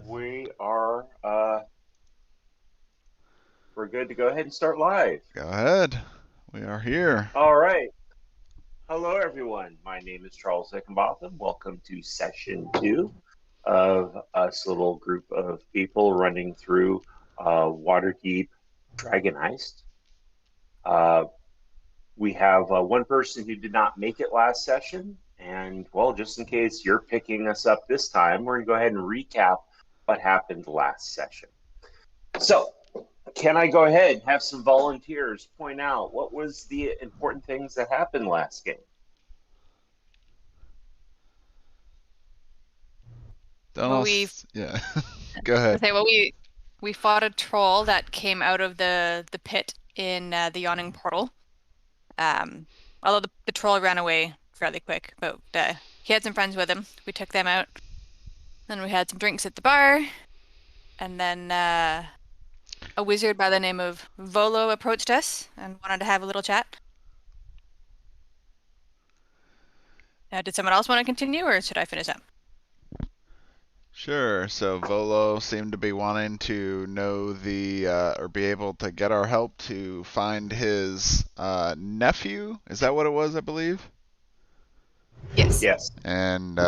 We are we're good to go ahead and start live. Go ahead. We are here. All right. Hello everyone. My name is Charles Hickenbotham. Welcome to session 2 of us little group of people running through Waterdeep Dragon Heist. Uh, we have one person who did not make it last session, and well, just in case you're picking us up this time, we're going to go ahead and recap what happened last session. So, can I go ahead and have some volunteers point out what was the important things that happened last game? Don't Well, all. Yeah. Go ahead. we fought a troll that came out of the pit in the yawning portal. Although the troll ran away fairly quick, but he had some friends with him. We took them out. Then we had some drinks at the bar, and then a wizard by the name of Volo approached us and wanted to have a little chat. Did someone else want to continue, or should I finish up? Sure. So Volo seemed to be wanting to know or be able to get our help to find his nephew. Is that what it was? I believe. Yes. Yes. And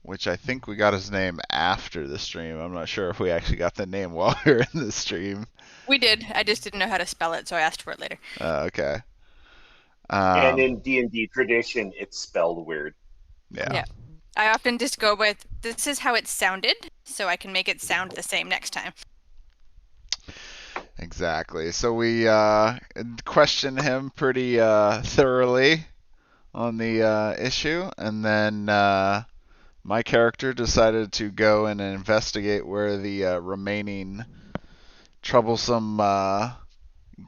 which I think we got his name after the stream. I'm not sure if we actually got the name while we were in the stream. We did. I just didn't know how to spell it, so I asked for it later. Okay. And in D&D tradition, it's spelled weird. Yeah. I often just go with, this is how it sounded, so I can make it sound the same next time. Exactly. So we questioned him pretty thoroughly on the issue, and then my character decided to go and investigate where the remaining troublesome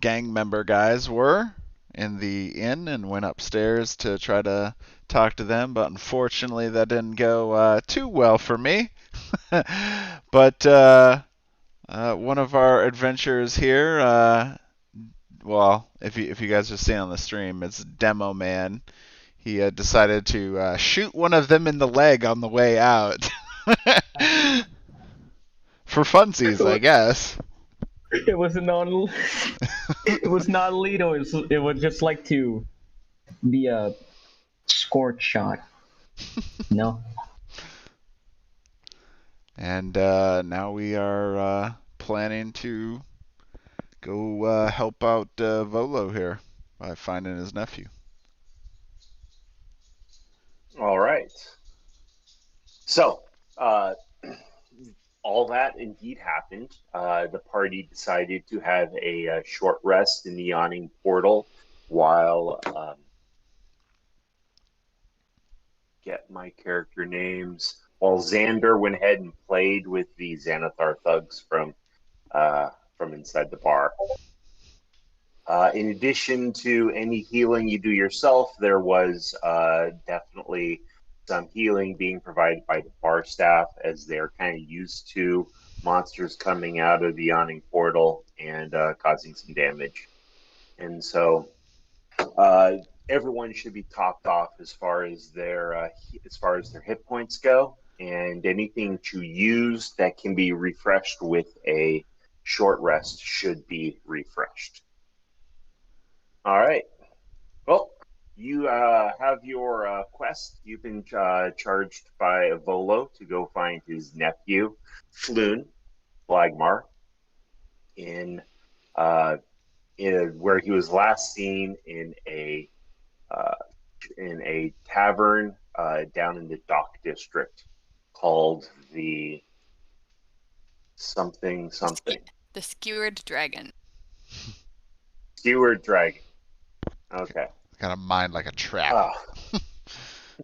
gang member guys were in the inn, and went upstairs to try to talk to them, but unfortunately that didn't go too well for me. But one of our adventurers here, well, if you guys are seeing on the stream, it's Demo Man. He decided to shoot one of them in the leg on the way out. For funsies, I guess. It was non. It was not lethal. It was just like to be a scorch shot. No. And now we are planning to go help out Volo here by finding his nephew. All right. So, all that indeed happened. The party decided to have a short rest in the yawning portal while get my character names. While Xyander went ahead and played with the Xanathar thugs from inside the bar. In addition to any healing you do yourself, there was definitely some healing being provided by the bar staff, as they're kind of used to monsters coming out of the yawning portal and causing some damage. And so everyone should be topped off as far as their hit points go, and anything to use that can be refreshed with a short rest should be refreshed. All right. Well, you have your quest. You've been charged by Volo to go find his nephew, Floon Blagmar, in where he was last seen in a tavern down in the Dock District called the something. The Skewered Dragon. Skewered Dragon. Okay. Got a mind like a trap.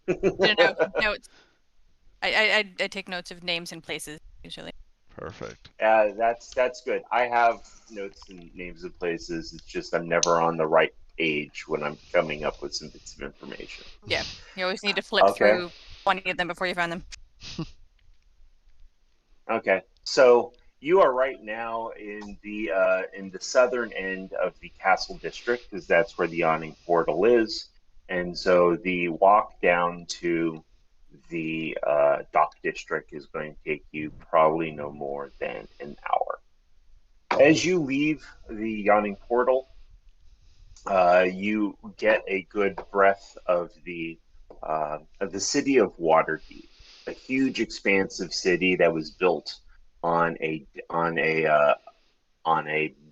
Notes. I take notes of names and places usually. Perfect. That's good. I have notes and names of places. It's just I'm never on the right page when I'm coming up with some bits of information. Yeah, you always need to flip through 20 of them before you find them. Okay, so you are right now in the southern end of the castle district, because that's where the yawning portal is. And so the walk down to the dock district is going to take you probably no more than an hour. As you leave the yawning portal, you get a good breath of the city of Waterdeep, a huge, expansive city that was built on a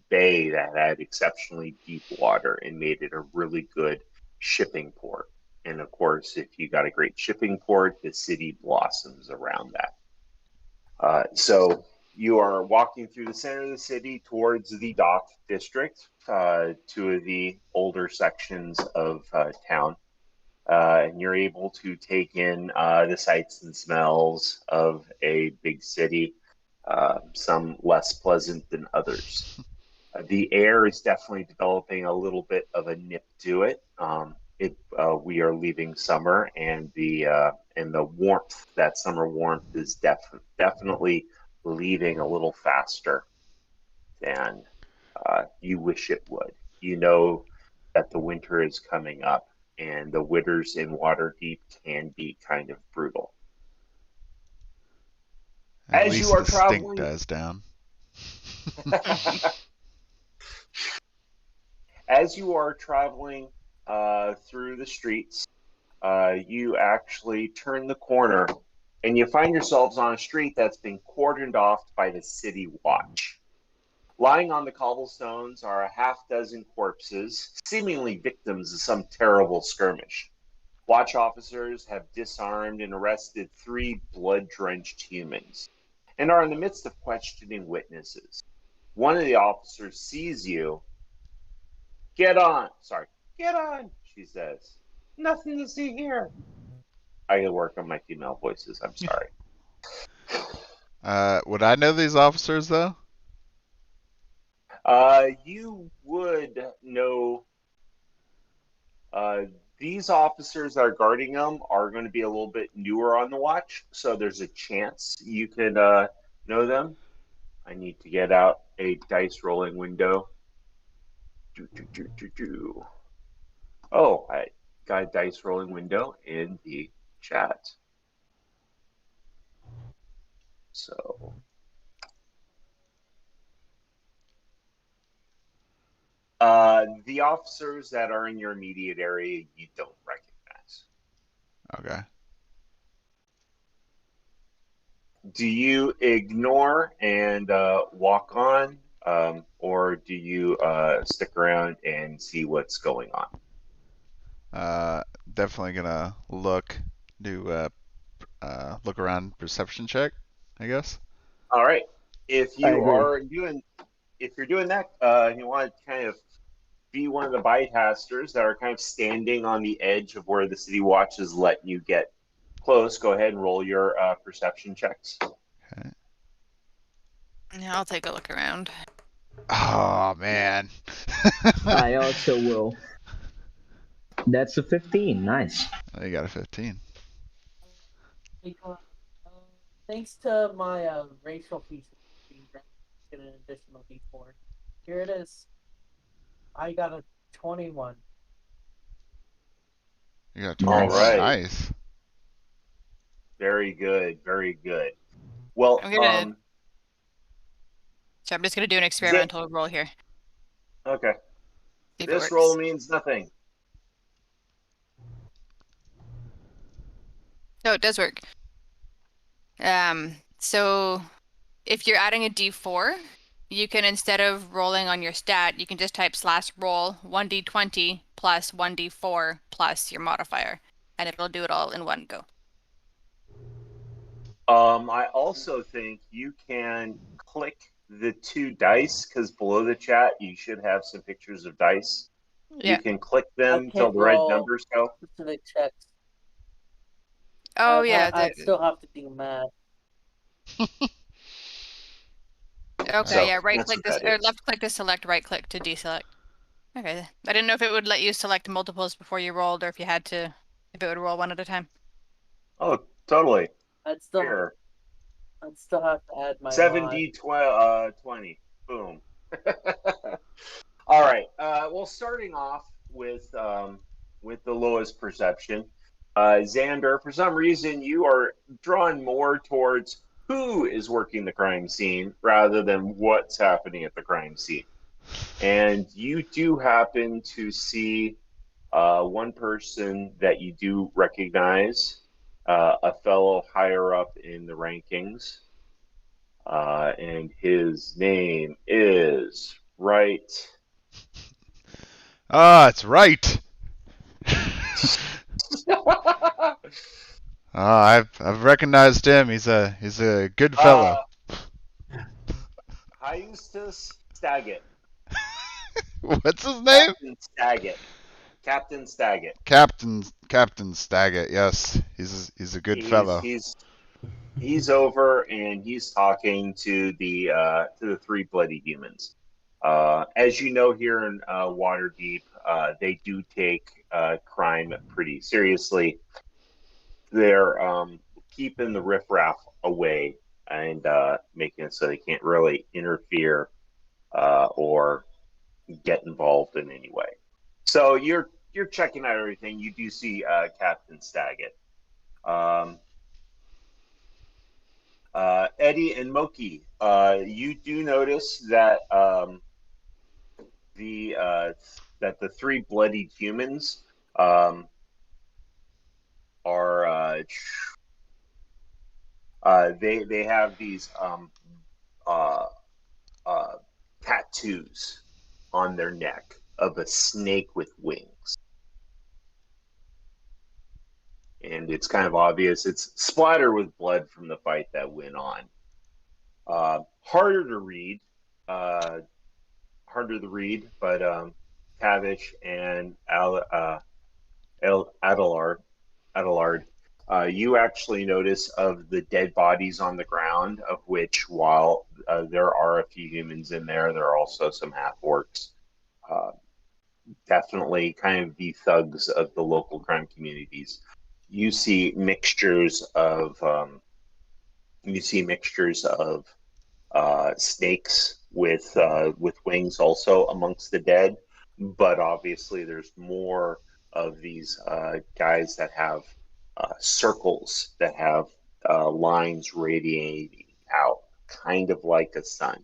bay that had exceptionally deep water and made it a really good shipping port. And of course, if you got a great shipping port, the city blossoms around that. So you are walking through the center of the city towards the dock district, two of the older sections of town. And you're able to take in the sights and smells of a big city, some less pleasant than others. The air is definitely developing a little bit of a nip to it. We are leaving summer, and the warmth, that summer warmth, is definitely leaving a little faster than you wish it would. You know that the winter is coming up, and the winters in Waterdeep can be kind of brutal. At As least you are the stink traveling, dies down. as you are traveling through the streets, you actually turn the corner and you find yourselves on a street that's been cordoned off by the city watch. Lying on the cobblestones are a half dozen corpses, seemingly victims of some terrible skirmish. Watch officers have disarmed and arrested 3 blood-drenched humans and are in the midst of questioning witnesses. One of the officers sees you. Get on, she says. Nothing to see here. I gotta work on my female voices, I'm sorry. Would I know these officers, though? You would know these officers that are guarding them are going to be a little bit newer on the watch, so there's a chance you could know them. I need to get out a dice rolling window. Oh, I got a dice rolling window in the chat. So the officers that are in your immediate area you don't recognize. Okay. Do you ignore and walk on, or do you stick around and see what's going on? Definitely gonna do look around perception check, I guess. All right. If I you agree. are doing, if you're doing that, you want to kind of be one of the bystanders that are kind of standing on the edge of where the city watch is letting you get close. Go ahead and roll your perception checks. Okay. Yeah, I'll take a look around. Oh man. I also will. That's a 15. Nice. Oh, you got a 15. Thanks to my racial features being get an additional D4. Here it is. I got a 21. You got a 21. All right. Nice. Very good. Very good. Well, I'm gonna- So I'm just going to do an experimental roll here. Okay. See if it This works. roll means nothing. No, it does work. So if you're adding a D4, you can, instead of rolling on your stat, you can just type /roll 1d20 plus 1d4 plus your modifier, and it'll do it all in one go. I also think you can click the 2 dice, because below the chat you should have some pictures of dice. Yeah. You can click them I till can't the red roll numbers go. specific checks. Oh, yeah. I still have to do math. Okay, So, yeah, right that's click what this, that or is. left click to select, right click to deselect. Okay, I didn't know if it would let you select multiples before you rolled, or if you had to, if it would roll one at a time. Oh, totally. I'd still Here. have to add my 7d20. Boom. All right. Well, starting off with the lowest perception, Xander, for some reason, you are drawn more towards who is working the crime scene rather than what's happening at the crime scene. And you do happen to see one person that you do recognize, a fellow higher up in the rankings, and his name is It's right. I've recognized him. He's a good fellow. Hyustus Staggett. What's his name? Captain Staggett. Captain Staggett. Captain Staggett. Yes, he's a good fellow. He's over and he's talking to the three bloody humans. As you know, here in Waterdeep, they do take crime pretty seriously. They're keeping the riffraff away and making it so they can't really interfere or get involved in any way. So you're checking out everything. You do see Captain Staggett. Eddie and Moki, you do notice that that the three bloodied humans are they have these tattoos on their neck of a snake with wings. And it's kind of obvious. It's splattered with blood from the fight that went on. Harder to read, but Tavish and Adelard, you actually notice of the dead bodies on the ground, of which, while there are a few humans in there, there are also some half-orcs. Definitely kind of the thugs of the local crime communities. You see mixtures of snakes with wings also amongst the dead, but obviously there's more of these guys that have circles that have lines radiating out, kind of like a sun.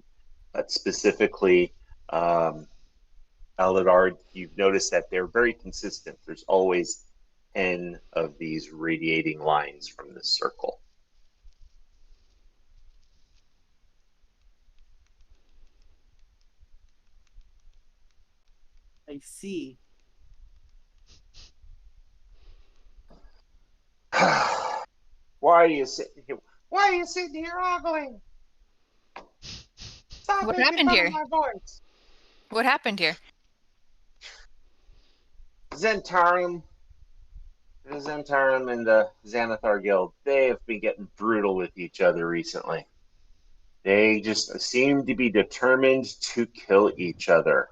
But specifically, Eldard, you've noticed that they're very consistent. There's always 10 of these radiating lines from this circle. I see. Why are you sitting here? Why are you sitting here ogling? Stop What making happened fun here? of my voice. What happened here? Zentarum, the Zentarum and the Xanathar Guild, they have been getting brutal with each other recently. They just seem to be determined to kill each other.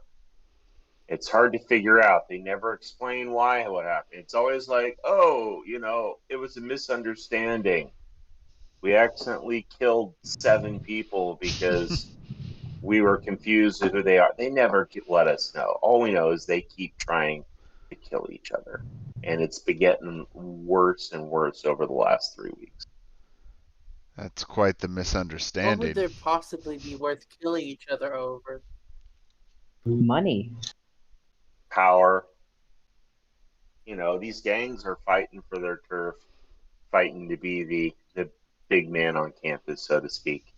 It's hard to figure out. They never explain why, what happened. It's always like, oh, it was a misunderstanding. We accidentally killed 7 people because we were confused with who they are. They never let us know. All we know is they keep trying to kill each other. And it's been getting worse and worse over the last 3 weeks. That's quite the What misunderstanding. would there possibly be worth killing each other over? Money. Power. These gangs are fighting for their turf, fighting to be the big man on campus, so to speak.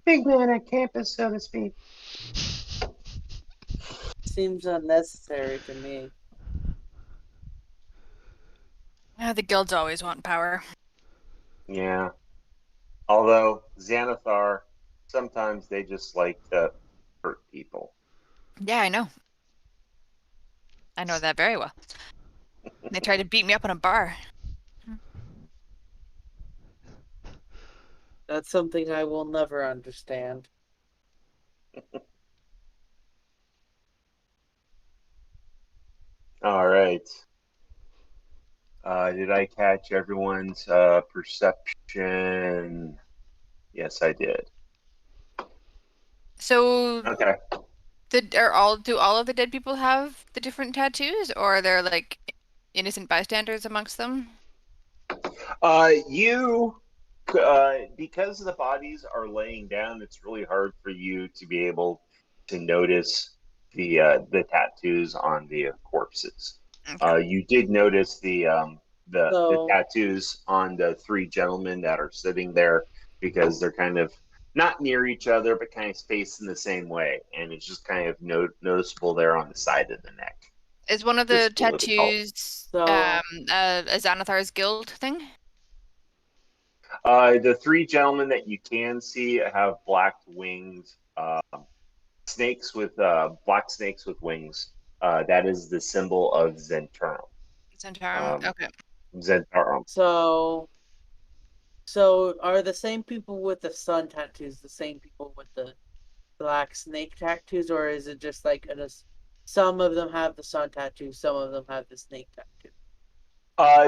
Big man on campus, so to speak. Seems unnecessary to me. The guilds always want power. Yeah. Although Xanathar, sometimes they just like to hurt people. Yeah, I know. I know that very well. They tried to beat me up in a bar. That's something I will never understand. All right. Did I catch everyone's perception? Yes, I did. So, Okay. do all of the dead people have the different tattoos, or are there like innocent bystanders amongst them? You, because the bodies are laying down, it's really hard for you to be able to notice the tattoos on the corpses. Okay. You did notice the So tattoos on the three gentlemen that are sitting there because they're kind of not near each other, but kind of facing the same way, and it's just kind of noticeable there on the side of the neck. Is one of the Just a little color. tattoos So- a Xanathar's guild thing? The three gentlemen that you can see have black wings, snakes with black snakes with wings. That is the symbol of Zentarum. Centarum? Okay. Zentarum. So are the same people with the sun tattoos the same people with the black snake tattoos, or is it just like some of them have the sun tattoo, some of them have the snake tattoo?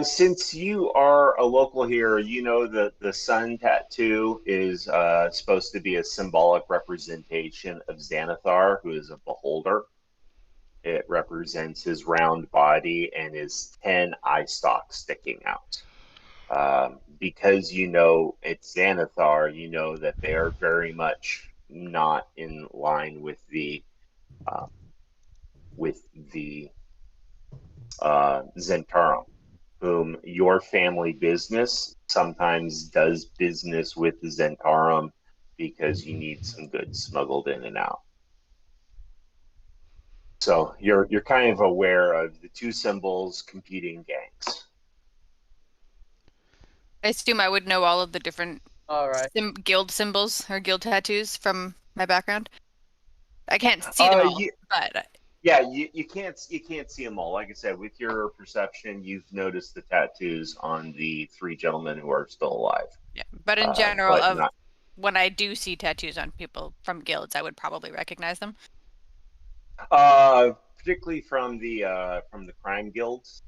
Since you are a local here, you know that the sun tattoo is supposed to be a symbolic representation of Xanathar, who is a beholder. It represents his round body and his 10 eye stalks sticking out. Because you know it's Xanathar, you know that they are very much not in line with the Zentarum, whom your family business sometimes does business with the Zentarum because you need some goods smuggled in and out. So you're kind of aware of the two symbols competing gangs. I assume I would know all of the different All right. guild symbols or guild tattoos from my background. I can't see them all, but yeah, you can't see them all. Like I said, with your perception, you've noticed the tattoos on the three gentlemen who are still alive. yeah. But in general, but not- when I do see tattoos on people from guilds, I would probably recognize them. Particularly from the crime guilds,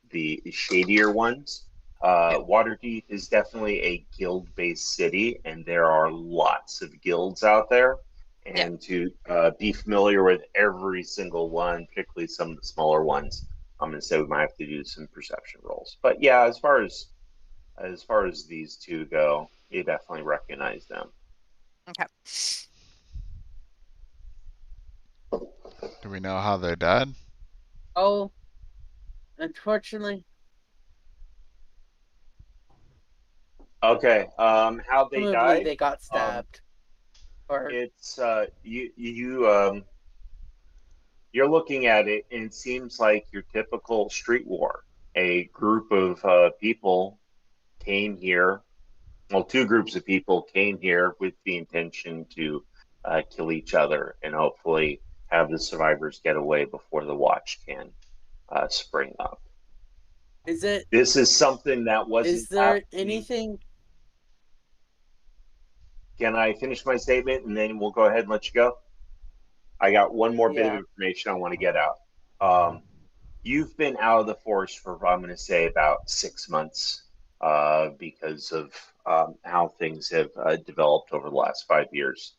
the shadier ones. Waterdeep is definitely a guild-based city, and there are lots of guilds out there. And to be familiar with every single one, particularly some of the smaller ones, I'm going to say we might have to do some perception rolls. But yeah, as far as these two go, you definitely recognize them. Okay. Do we know how they died? Oh, unfortunately, Okay. How they presumably died? they got stabbed. Or It's you're looking at it, and it seems like your typical street war. A group of people came here. Well, two groups of people came here with the intention to kill each other and hopefully have the survivors get away before the watch can spring up. is it? This is something that wasn't. Is there happening. anything? Can I finish my statement and then we'll go ahead and let you go? I got one more bit of Yeah. information I want to get out. You've been out of the force for, I'm going to say, about 6 months because of how things have developed over the last 5 years,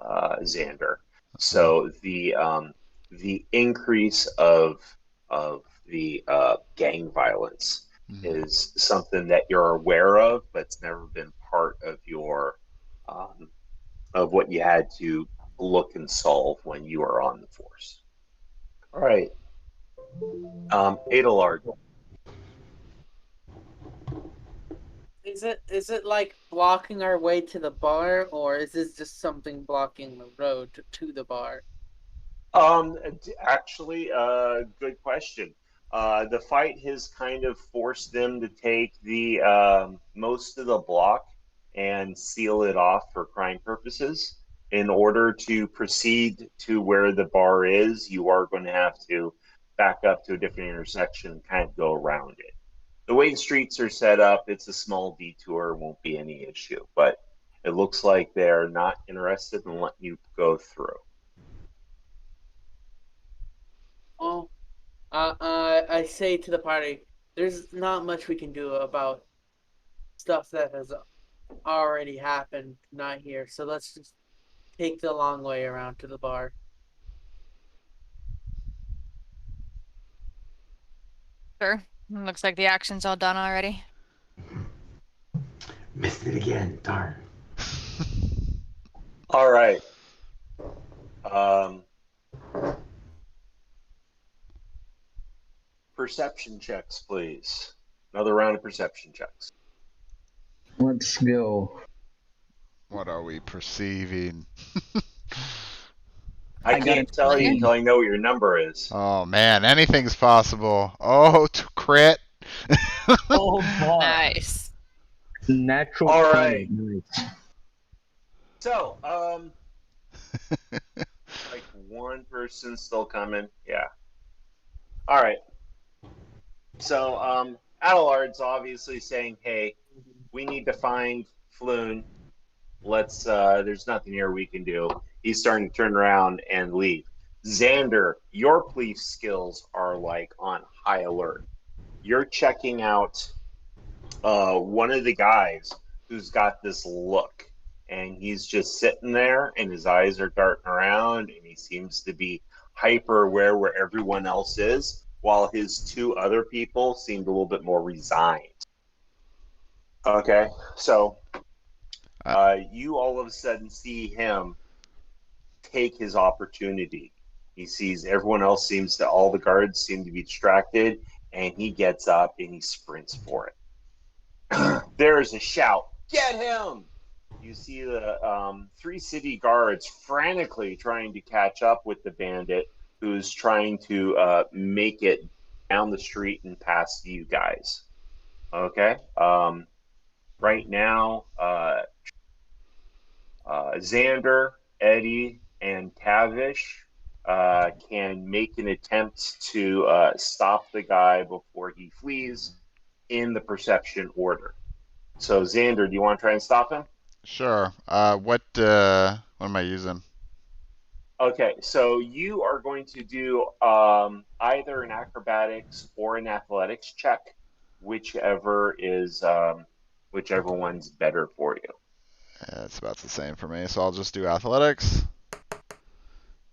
Xyander. So the increase of the gang violence is something that you're aware of, but it's never been part of your of what you had to look and solve when you were on the force. All right. Adelard. Is it like blocking our way to the bar, or is this just something blocking the road to the bar? Actually, good question. The fight has kind of forced them to take the most of the block and seal it off for crime purposes. In order to proceed to where the bar is, you are going to have to back up to a different intersection and kind of go around it. The way the streets are set up, it's a small detour, won't be any issue. But it looks like they're not interested in letting you go through. Well, I say to the party, there's not much we can do about stuff that has already happened, not here. So let's just take the long way around to the bar. Sure. Looks like the action's all done already. Missed it again. Darn. All right. Perception checks, please. Another round of perception checks. Let's go. What are we perceiving? I got can't it. tell you until I know what your number is. Oh man, anything's possible. Oh, crit. Oh, God. Nice. Natural. All 20. right. Nice. So, like one person still coming. Yeah. All right. So, Adelard's obviously saying, "Hey, we need to find Floon. Let's. There's nothing here we can do." He's starting to turn around and leave. Xyander, your police skills are like on high alert. You're checking out one of the guys who's got this look, and he's just sitting there, and his eyes are darting around, and he seems to be hyper aware where everyone else is, while his two other people seemed a little bit more resigned. Okay, so you all of a sudden see him take his opportunity. He sees everyone else all the guards seem to be distracted, and he gets up and he sprints for it. There is a shout, "Get him!" You see the 3 city guards frantically trying to catch up with the bandit who's trying to make it down the street and past you guys. Okay? Right now, Xyander, Eddie, and Tavish can make an attempt to stop the guy before he flees in the perception order. So, Xyander, do you want to try and stop him? Sure. What am I using? Okay, so you are going to do either an acrobatics or an athletics check, whichever one's better for you. Yeah, it's about the same for me, so I'll just do athletics.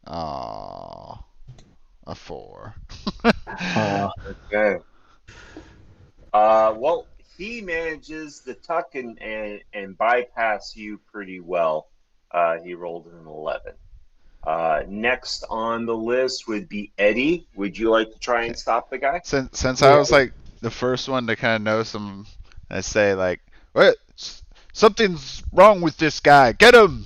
Oh, a 4. Okay. Well, he manages to tuck and bypass you pretty well. He rolled an 11. Next on the list would be Eddie. Would you like to try and stop the guy? Since I was like the first one to kind of know some, I say like, what? Something's wrong with this guy. Get him!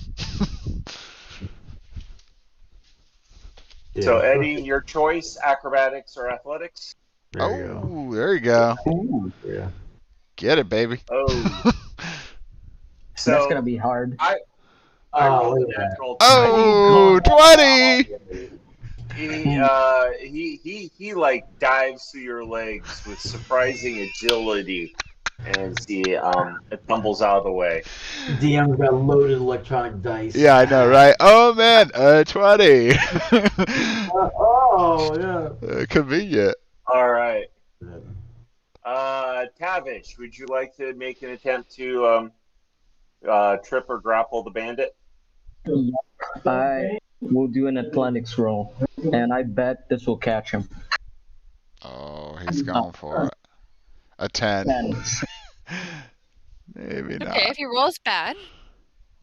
So, Eddie, your choice: acrobatics or athletics? There you go. Oh, there you go. Ooh, Yeah. Get it, baby. Oh, so that's gonna be hard. I Oh, rolled a look at that. natural. Oh, 20! He like dives through your legs with surprising agility as he it tumbles out of the way. DM's got loaded electronic dice. Yeah, I know, right? Oh man, 20. Oh, yeah. Convenient. All right, Tavish, would you like to make an attempt to trip or grapple the bandit? I will do an athletics roll, and I bet this will catch him. Oh, he's going for it. A 10. 10. Maybe not. Okay, if he rolls bad.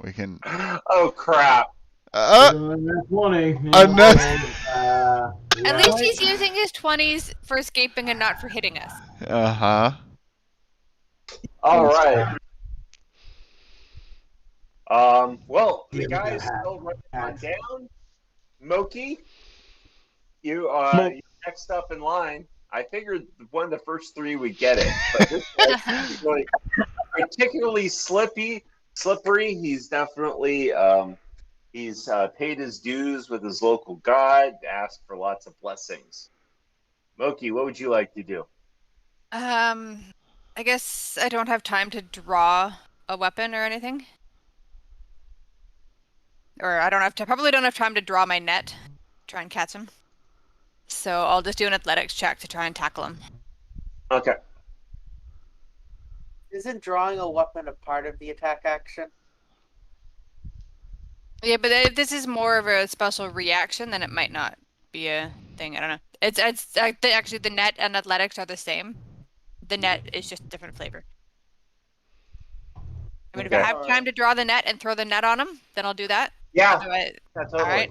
We can. Oh crap! That's 20. Another- At least he's using his 20s for escaping and not for hitting us. Uh-huh. All right. Well, the Yeah, guy's hat. still running on Hat. down. Moki, you're next up in line. I figured one of the first 3 would get it, but this guy's really particularly slippery. He's definitely he's paid his dues with his local god, asked for lots of blessings. Moki, what would you like to do? I guess I don't have time to draw a weapon or anything. Or I probably don't have time to draw my net, try and catch him. So I'll just do an athletics check to try and tackle him. Okay. Isn't drawing a weapon a part of the attack action? Yeah, but if this is more of a special reaction, then it might not be a thing. I don't know. Actually the net and athletics are the same. The net is just a different flavor. I mean, if I Okay. have time to draw the net and throw the net on him, then I'll do that. Yeah, Otherwise, totally. all right.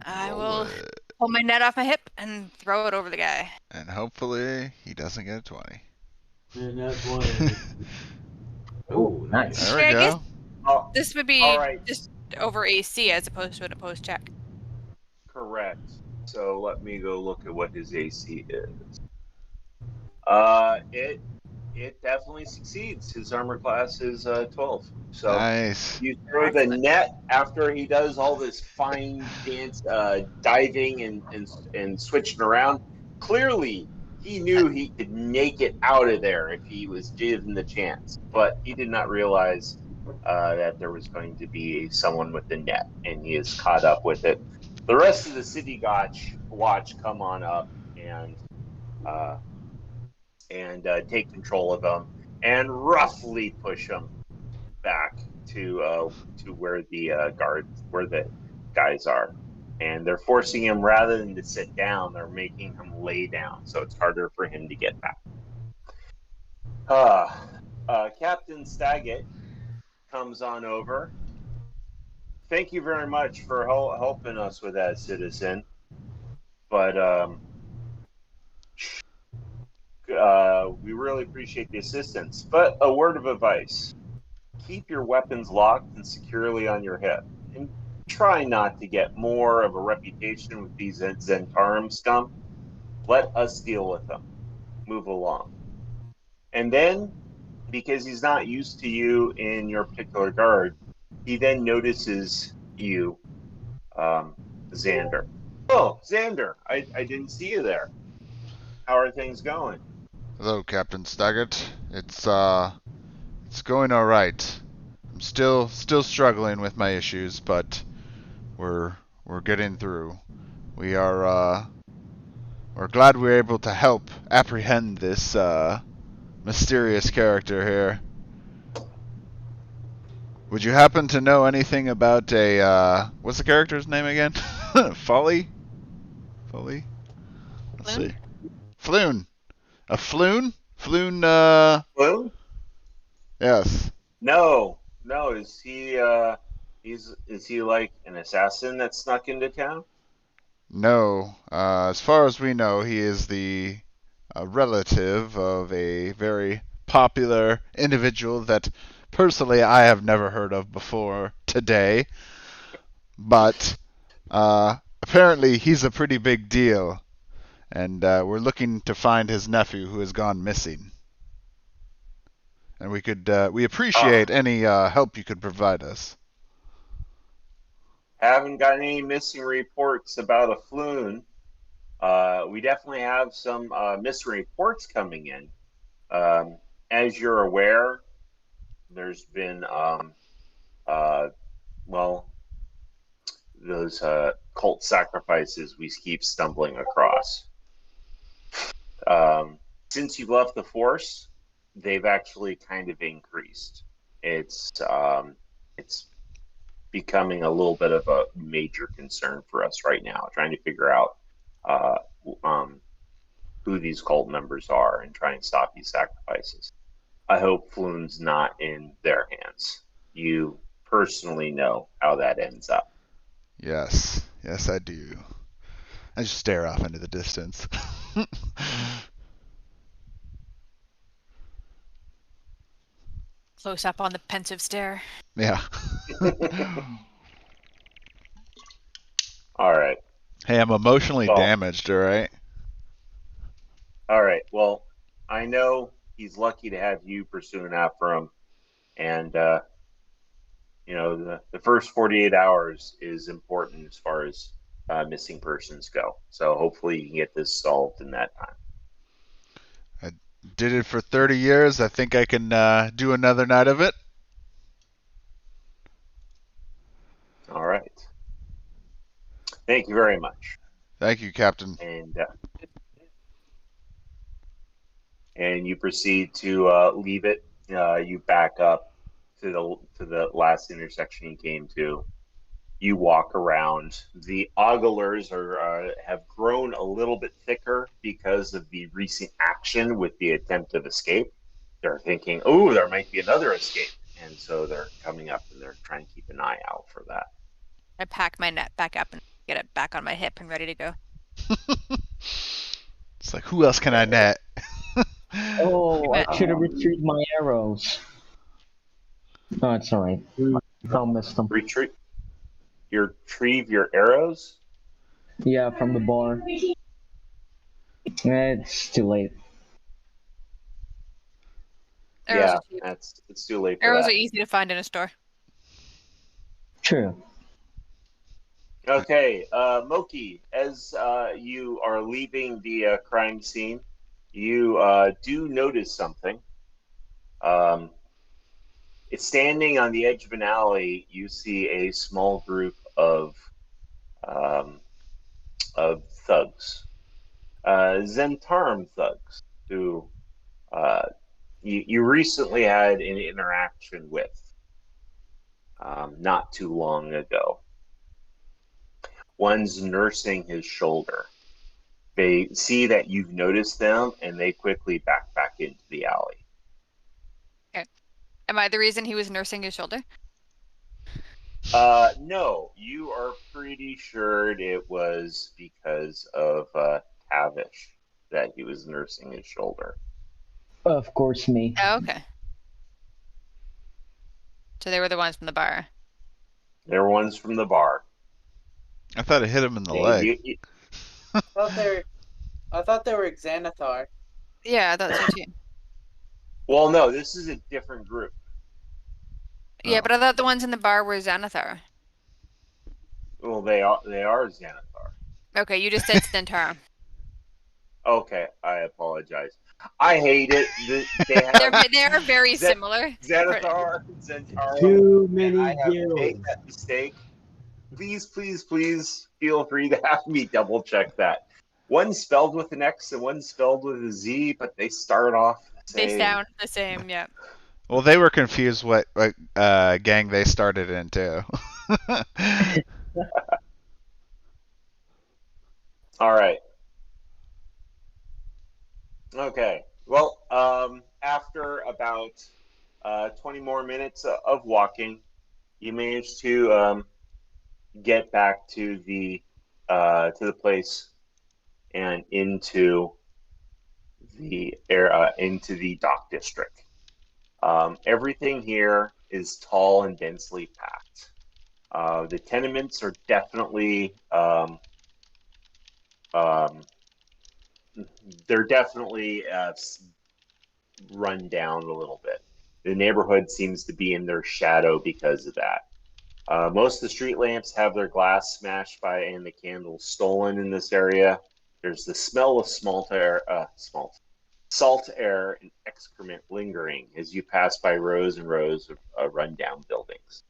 I will pull my net off my hip and throw it over the guy. And hopefully he doesn't get a 20. And that's 20. Oh, Nice. There we I guess go. Oh, this would be all right. just over AC as opposed to an opposed check. Correct. So let me go look at what his AC is. It definitely succeeds. His armor class is 12. So Nice. you throw the Excellent. net after he does all this fine dance, diving and switching around. Clearly, he knew he could make it out of there if he was given the chance, but he did not realize that there was going to be someone with the net, and he is caught up with it. The rest of the city watch come on up and take control of him and roughly push him back to where the guys are, and they're forcing him, rather than to sit down, they're making him lay down, so it's harder for him to get back. Captain Staggett comes on over. Thank you very much for helping us with that, citizen. But we really appreciate the assistance. But a word of advice: keep your weapons locked and securely on your hip, and try not to get more of a reputation with these Zentarum scum. Let us deal with them. Move along. And then, because he's not used to you in your particular guard, he then notices you, Xyander. Oh, Xyander, I didn't see you there. How are things going? Hello, Captain Staggett. It's going all right. I'm still struggling with my issues, but we're getting through. We're glad we're able to help apprehend this mysterious character here. Would you happen to know anything about what's the character's name again? Folly? Let's Floon? see. Floon. A Floon? Floon, Hello? yes. No. Is he is he like an assassin that snuck into town? No. As far as we know, he is the relative of a very popular individual that personally I have never heard of before today. But apparently he's a pretty big deal. And we're looking to find his nephew who has gone missing. And we appreciate any help you could provide us. Haven't got any missing reports about a Floon. We definitely have some missing reports coming in. As you're aware, there's been those cult sacrifices we keep stumbling across. Since you left the force, they've actually kind of increased. It's becoming a little bit of a major concern for us right now, trying to figure out who these cult members are and try and stop these sacrifices. I hope Floon's not in their hands. You personally know how that ends up. Yes, I do. I just stare off into the distance. Close up on the pensive stare. Yeah. All right. Hey, I'm emotionally Well- damaged, alright? All right. Well, I know he's lucky to have you pursuing after him, and the first 48 hours is important as far as missing persons go. So hopefully you can get this solved in that time. Did it for 30 years. I think I can do another night of it. All right. Thank you very much. Thank you, Captain. And you proceed to leave it. You back up to the last intersection you came to. You walk around. The oglers have grown grown a little bit thicker because of the recent action with the attempt of escape. They're thinking, oh, there might be another escape. And so they're coming up and they're trying to keep an eye out for that. I pack my net back up and get it back on my hip and ready to go. It's like, who else can I net? Oh, I bet. should have retrieved my arrows. No, it's alright. I'll miss them. Retrieve your arrows? Yeah, from the bar. It's too late. Arrows Yeah, are cheap. it's too late for Arrows that. are easy to find in a store. True. Okay, Moki, as you are leaving the crime scene, you do notice something. It's standing on the edge of an alley. You see a small group of thugs, Zentarm thugs, who you recently had an interaction with not too long ago. One's nursing his shoulder. They see that you've noticed them, and they quickly back into the alley. Am I the reason he was nursing his shoulder? No, you are pretty sure it was because of Tavish that he was nursing his shoulder. Of course, me. Oh, okay. So they were the ones from the bar. They're ones from the bar. I thought it hit him in the And leg. I thought they were Xanathar. Yeah, that's so too. Well, no, this is a different group. Yeah, Oh. but I thought the ones in the bar were Xanathar. Well, they are Xanathar. Okay, you just said Stentar. Okay, I apologize. I hate it. They have They are very Zen- similar. Xanathar, Zentarum. Too many I have guilds. made that mistake. Please feel free to have me double check that. One's spelled with an X and one's spelled with a Z, but they start off the same. They sound the same, yeah. Well, they were confused what gang they started in too. All right. Okay. Well, after about 20 more minutes of walking, you manage to get back to the place and into the dock district. Everything here is tall and densely packed. The tenements are definitely they're definitely run down a little bit. The neighborhood seems to be in their shadow because of that. Most of the street lamps have their glass smashed by and the candles stolen in this area. There's the smell of salt air and excrement lingering as you pass by rows and rows of rundown buildings.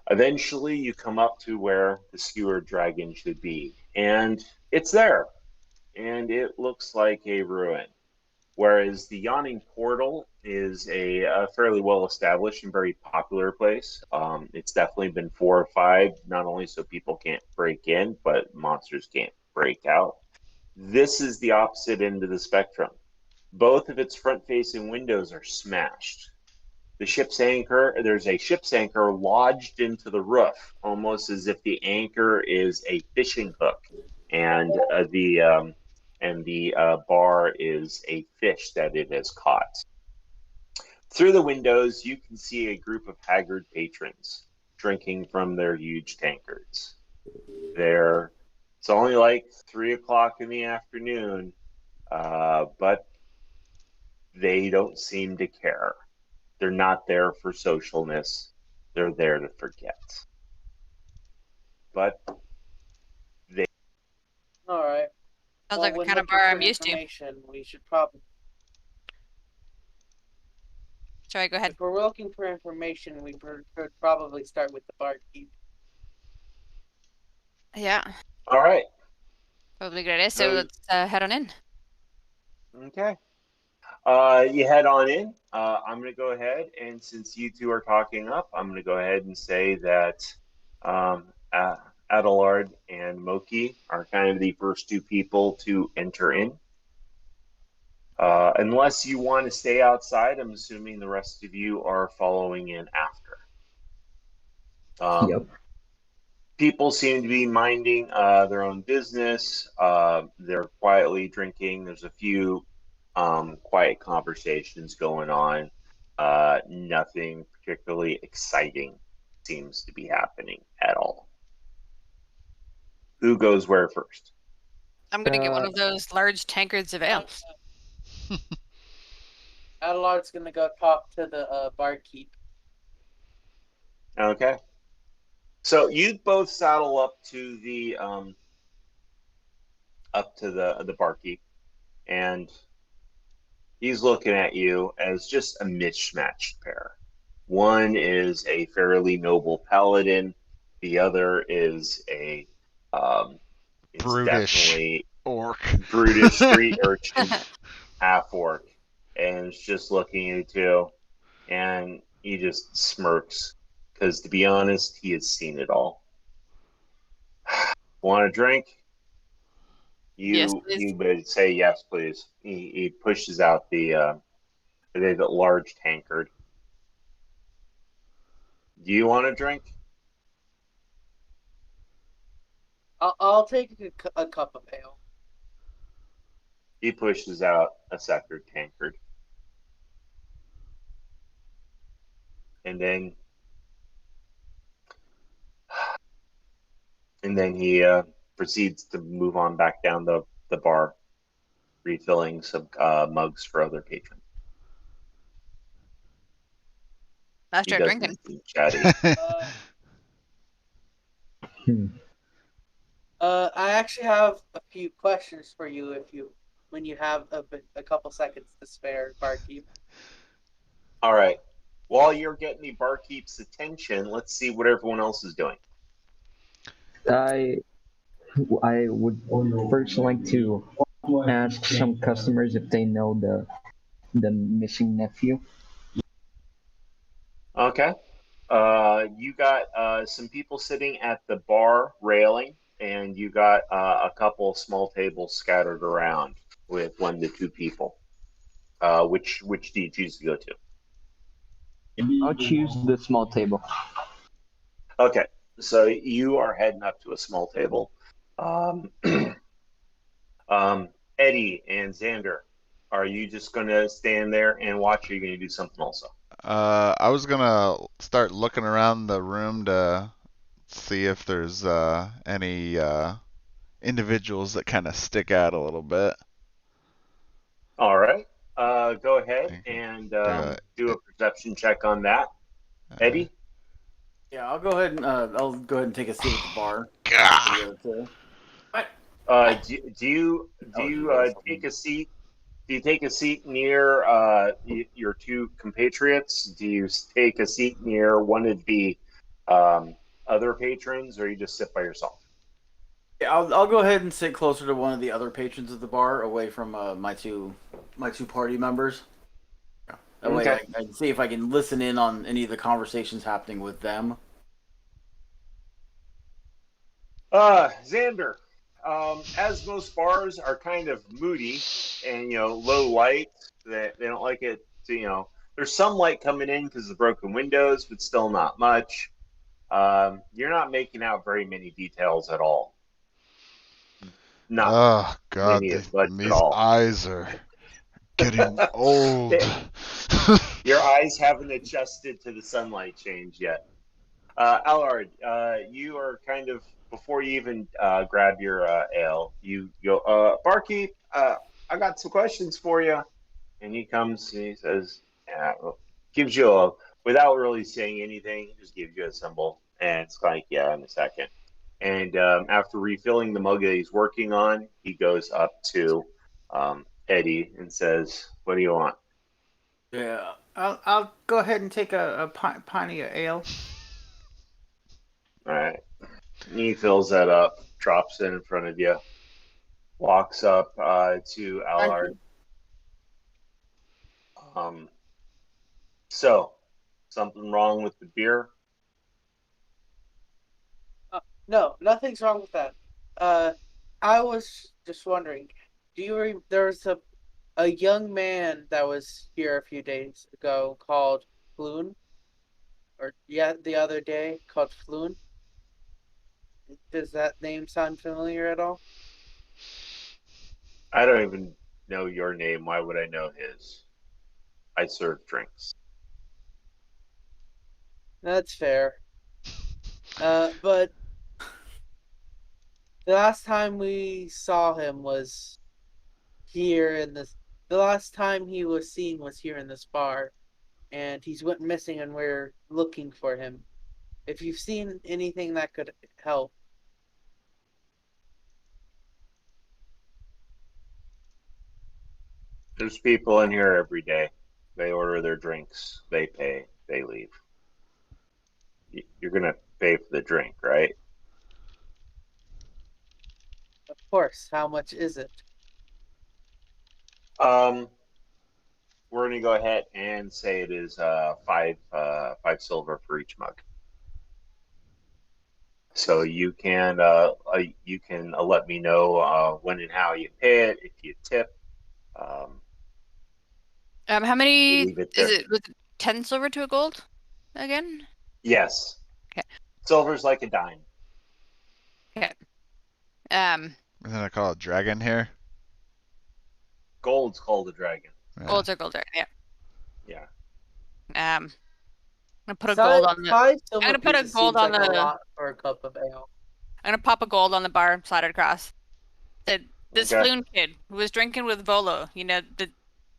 Eventually, you come up to where the skewered dragon should be, and it's there. And it looks like a ruin. Whereas the Yawning Portal is a fairly well-established and very popular place. It's definitely been fortified, not only so people can't break in, but monsters can't break out. This is the opposite end of the spectrum. Both of its front-facing windows are smashed. There's a ship's anchor lodged into the roof, almost as if the anchor is a fishing hook, and the bar is a fish that it has caught. Through the windows, you can see a group of haggard patrons drinking from their huge tankards. It's only like 3 o'clock in the afternoon, but they don't seem to care. They're not there for socialness. They're there to forget. But All right. Sounds like the when kind of looking bar for I'm used to. information, we should probably. Sorry, go ahead. If we're looking for information, we could probably start with the barkeep. Yeah, all right. probably a good idea. So So- let's head on in. Okay. You head on in. I'm going to go ahead, and since you two are talking up, I'm going to go ahead and say that Adelard and Moki are kind of the first two people to enter in. Unless you want to stay outside, I'm assuming the rest of you are following in after. Yep. People seem to be minding their own business. They're quietly drinking. There's a few quiet conversations going on. Nothing particularly exciting seems to be happening at all. Who goes where first? I'm gonna get one of those large tankards of ale. Adelard's gonna go talk to the barkeep. Okay. So you both saddle up to the barkeep, and he's looking at you as just a mismatched pair. One is a fairly noble paladin. The other is a Brutish definitely orc. brutish street urchin, half orc, and it's just looking at you two, and he just smirks because, to be honest, he has seen it all. Want a drink? Yes, You please. would say yes, please. He pushes out the large tankard. Do you want a drink? I'll take a cup of ale. He pushes out a second tankard. And then he proceeds to move on back down the bar, refilling some mugs for other patrons. I He start doesn't drinking. seem chatty. I actually have a few questions for you when you have a couple seconds to spare, barkeep. All right. While you're getting the barkeep's attention, let's see what everyone else is doing. I would first like to ask some customers if they know the missing nephew. Okay. You got some people sitting at the bar railing, and you got a couple of small tables scattered around with 1 to 2 people. Which do you choose to go to? I'll choose the small table. Okay, so you are heading up to a small table. Eddie and Xyander, are you just going to stand there and watch, or are you going to do something also? I was gonna start looking around the room to see if there's any individuals that kind of stick out a little bit. All right. Go ahead and do a perception check on that. Eddie? Yeah, I'll go ahead and take a seat at the bar. Do you take a seat? Do you take a seat near your two compatriots? Do you take a seat near one of the other patrons, or you just sit by yourself? Yeah, I'll go ahead and sit closer to one of the other patrons of the bar, away from my two party members. That way, Okay. I can see if I can listen in on any of the conversations happening with them. Xander, as most bars are kind of moody and low light, they don't like it to there's some light coming in because of the broken windows, but still not much. You're not making out very many details at all. Not Oh God, many much at these all. eyes are getting old. Your eyes haven't adjusted to the sunlight change yet. Allard, you are kind of, before you even grab your ale, you go, barkeep, I got some questions for you. And he comes and he says, gives you without really saying anything, he just gives you a symbol. And it's like, yeah, in a second. And after refilling the mug that he's working on, he goes up to Eddie and says, what do you want? Yeah, I'll go ahead and take a pint of ale. All right. He fills that up, drops it in front of you, walks up to Allard. So, something wrong with the beer? No, nothing's wrong with that. I was just wondering, there was a young man that was here a few days ago called Floon, or the other day called Floon. Does that name sound familiar at all? I don't even know your name. Why would I know his? I serve drinks. That's fair. But the last time we saw him was here in this. The last time he was seen was here in this bar, and he's went missing, and we're looking for him. If you've seen anything that could help, There's people in here every day. They order their drinks. They pay. They leave. You're gonna pay for the drink, right? of course. How much is it? Um, we're gonna go ahead and say it is five silver for each mug. So you can let me know when and how you pay it. If you tip, um, How many leave it is there. it? Was it 10 silver to a gold again? Yes. Okay. Silver's like a dime. Okay. Isn't it called a dragon here? Gold's called a dragon. Yeah. Golds are gold, right? Yeah. Yeah. I'm gonna put a gold on the. Five silver I'm gonna put a pieces gold seems on like a the. lot for a cup of ale. I'm gonna pop a gold on the bar, slide it across. This Okay. Floon kid who was drinking with Volo,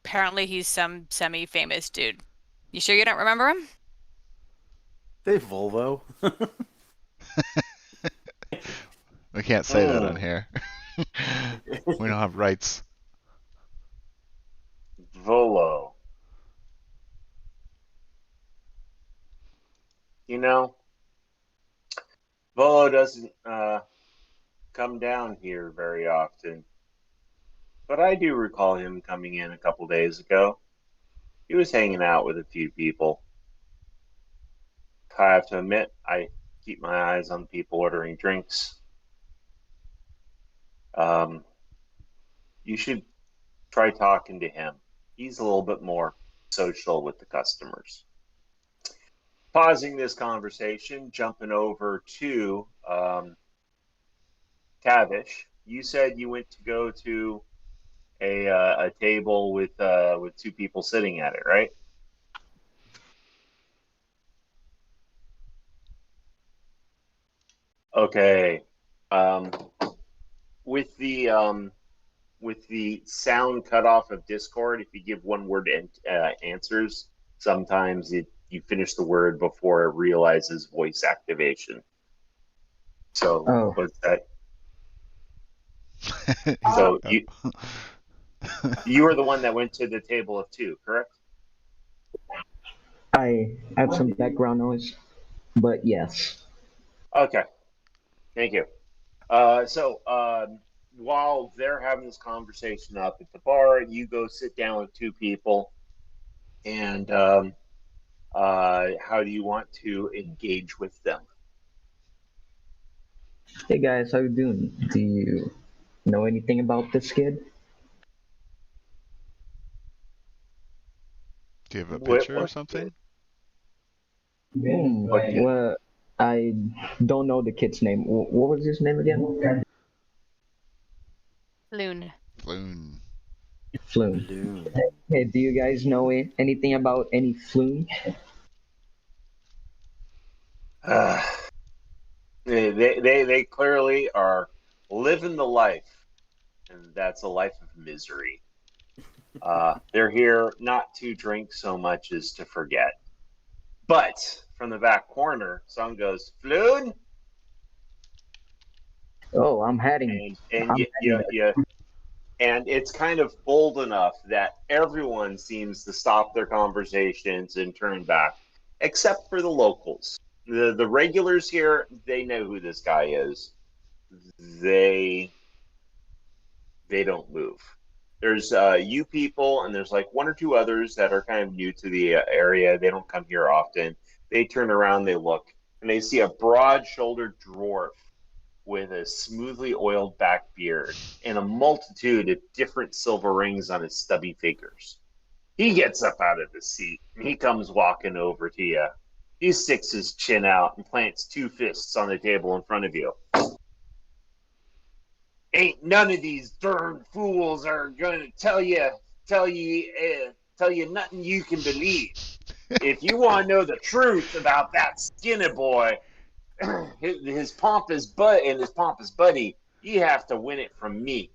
apparently he's some semi-famous dude. You sure you don't remember him? They Volvo. We can't say that on here. We don't have rights. Volo. You know, Volo doesn't come down here very often, but I do recall him coming in a couple days ago. He was hanging out with a few people. I have to admit, I keep my eyes on people ordering drinks. You should try talking to him. He's a little bit more social with the customers. Pausing this conversation, jumping over to Tavish. You said you went to go to a table with two people sitting at it, right? Okay. Um, with the sound cutoff of Discord, if you give one word answers, sometimes you finish the word before it realizes voice activation. So what's that? So you were the one that went to the table of two, correct? I have some background noise, but yes. Okay, thank you. So while they're having this conversation up at the bar, you go sit down with two people, and how do you want to engage with them? Hey guys, how you doing? Do you know anything about this kid? Do you have a What- picture or what- something? kid? Well, I don't know the kid's name. What was his name again? Floon. Floon. Floon. Balloon. Hey, do you guys know anything about any Floon? They clearly are living the life, and that's a life of misery. They're here not to drink so much as to forget. But from the back corner, someone goes, "Floon," Oh, I'm heading. and I'm and it's kind of bold enough that everyone seems to stop their conversations and turn back, except for the locals. The regulars here, they know who this guy is. They don't move. There's you people, and there's like one or two others that are kind of new to the area. They don't come here often. They turn around, they look, and they see a broad-shouldered dwarf with a smoothly oiled back beard and a multitude of different silver rings on his stubby fingers. He gets up out of the seat and he comes walking over to you. He sticks his chin out and plants 2 fists on the table in front of you. Ain't none of these darn fools are gonna tell you nothing you can believe. If you want to know the truth about that skinny boy, his pompous butt and his pompous buddy, you have to win it from me.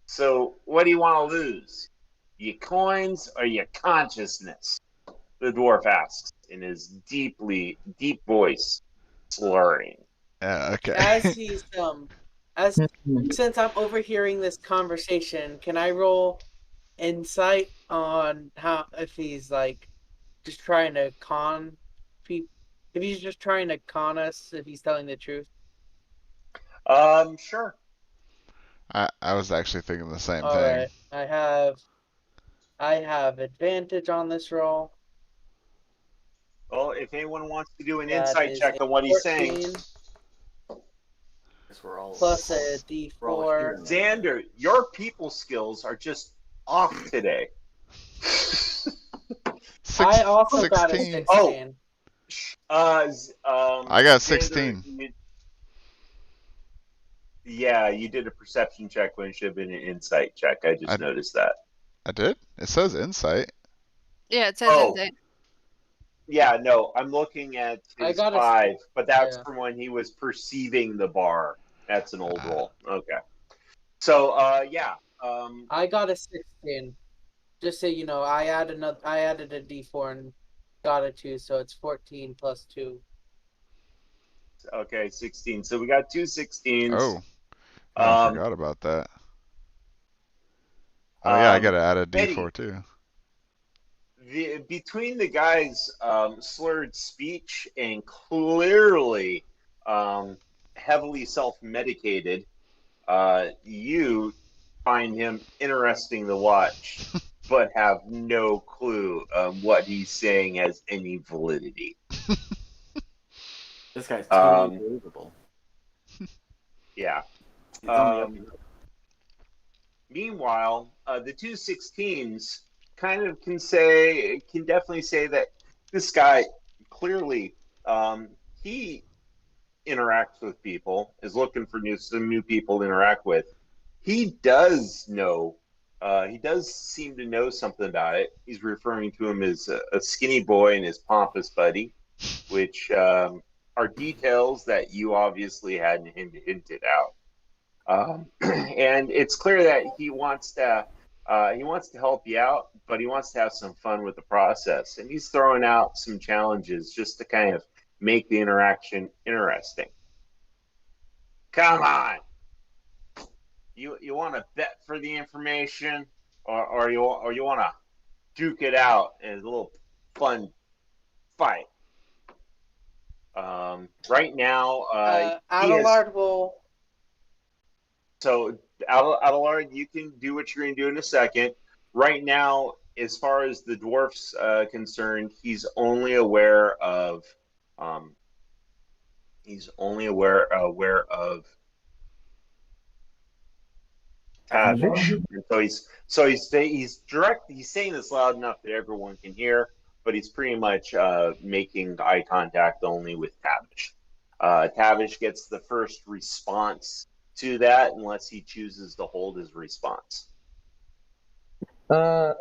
So what do you want to lose? Your coins or your consciousness? The dwarf asks in his deep voice, slurring. Okay. As he's since I'm overhearing this conversation, can I roll insight on how if he's like just trying to con people? If he's just trying to con us, if he's telling the truth. Sure. I was actually thinking the same All thing. right, I have advantage on this roll. Well, if anyone wants to do an That insight is check a on what he's saying, 14 Guess we're all plus a we're all D4. hearing it. Xyander, your people skills are just off today. I also got a 16. 16. I got Xander, 16. you did a perception check when it should have been an insight check. I just noticed that. I did? It says insight. Yeah, it says Oh. insight. Yeah, no, I'm looking at I his got a 5, but that's yeah. from when he was perceiving the bar. That's an old roll. Okay. So, yeah. I got a 16. Just so you know, I added a D4 and got a 2, so it's 14 plus 2. Okay, 16. So we got 2 16s. Oh. I forgot about that. Oh, yeah, I got to add a D4 too. Between the guys' slurred speech and clearly heavily self-medicated, you find him interesting to watch, but have no clue what he's saying has any validity. This guy's totally believable. Yeah. He's on the up and up. Meanwhile, the 2 16s kind of can definitely say that this guy clearly he interacts with people, is looking for some new people to interact with. He does know, he does seem to know something about it. He's referring to him as a skinny boy and his pompous buddy, which are details that you obviously hadn't hinted out. And it's clear that he wants to help you out, but he wants to have some fun with the process. And he's throwing out some challenges just to kind of make the interaction interesting. Come on. You want to bet for the information, or you want to duke it out in a little fun fight? Right now, Adelard will. So, Adelard, you can do what you're going to do in a second. Right now, as far as the dwarf's concerned, he's only aware of Tavish. And so he's saying this loud enough that everyone can hear, but he's pretty much making eye contact only with Tavish. Tavish gets the first response to that unless he chooses to hold his response. I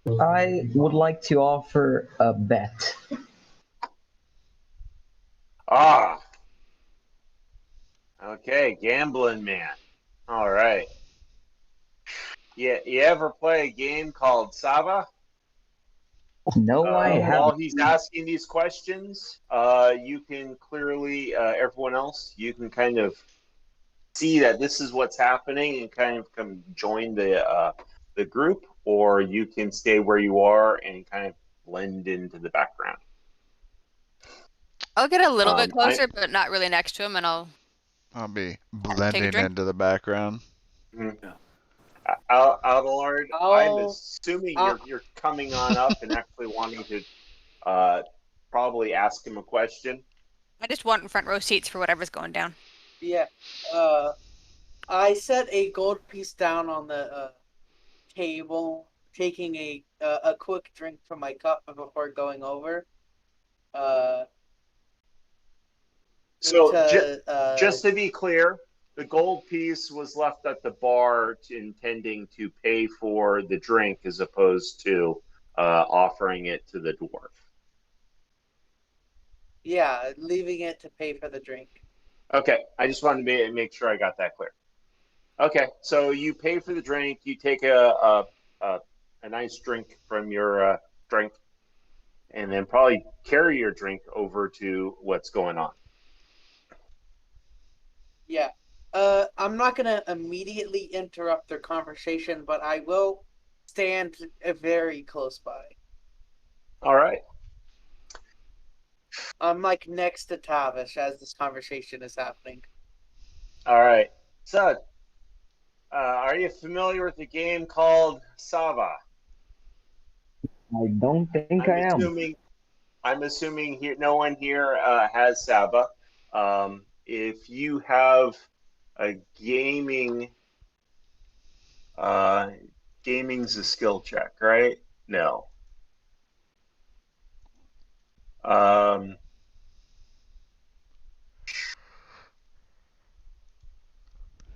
would like to offer a bet. Okay, gambling man. All right. You ever play a game called Saba? No, I haven't. While he's asking these questions, you can clearly, everyone else, you can kind of see that this is what's happening and kind of come join the group, or you can stay where you are and kind of blend into the background. I'll get a little bit closer, but not really next to him, and I'll be blending into the background. Mm-hmm. Adelard, I'm assuming you're coming on up and actually wanting to probably ask him a question. I just want front row seats for whatever's going down. Yeah. I set a gold piece down on the table, taking a quick drink from my cup before going over. So To just to be clear, the gold piece was left at the bar intending to pay for the drink as opposed to offering it to the dwarf. yeah, leaving it to pay for the drink. Okay, I just wanted to make sure I got that clear. Okay, so you pay for the drink, you take a nice drink from your drink, and then probably carry your drink over to what's going on. Yeah. I'm not gonna immediately interrupt their conversation, but I will stand very close by. All right. I'm like next to Tavish as this conversation is happening. All right. So, are you familiar with a game called Sava? I don't think I am. I'm assuming here no one here has Sava. If you have a gaming's a skill check, right? No.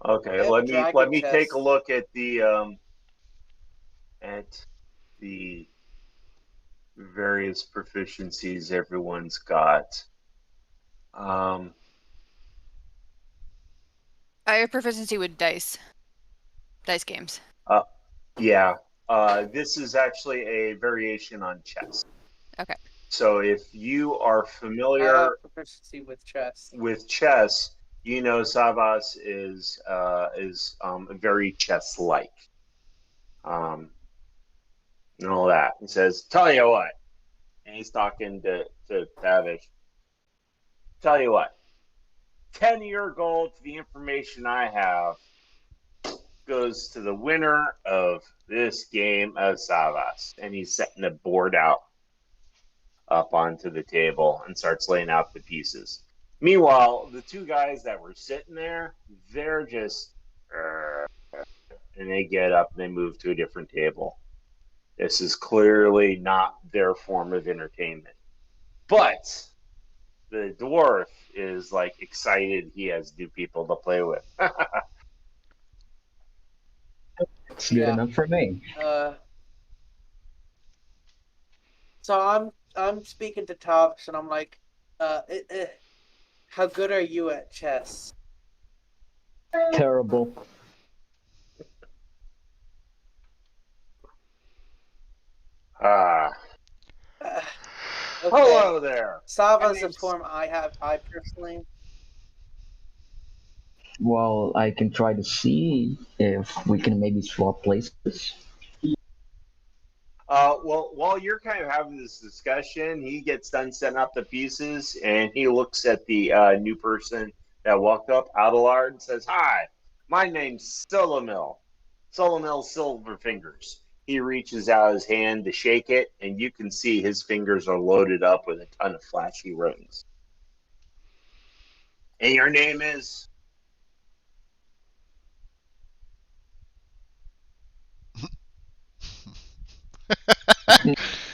Okay, let me take a look at the various proficiencies everyone's got. I have proficiency with dice games. Yeah. This is actually a variation on chess. Okay. So if you are I familiar have proficiency with chess. you know Savas is very chess-like. And all that. He says, "Tell you what," and he's talking to Tavish. "Tell you what, 10-year gold to the information I have goes to the winner of this game of Savas," and he's setting the board out up onto the table and starts laying out the pieces. Meanwhile, the two guys that were sitting there, they're just, and they get up and they move to a different table. This is clearly not their form of entertainment. But the dwarf is like excited he has new people to play with. It's good enough for me. So I'm speaking to Tavish and I'm like, how good are you at chess? Terrible. Ah, Okay. hello there. Sava's a form I personally. Well, I can try to see if we can maybe swap places. Well, while you're kind of having this discussion, he gets done setting up the pieces, and he looks at the new person that walked up, Adelard, and says, "Hi, my name's Solomil Silverfingers." He reaches out his hand to shake it, and you can see his fingers are loaded up with a ton of flashy runes. "And your name is?"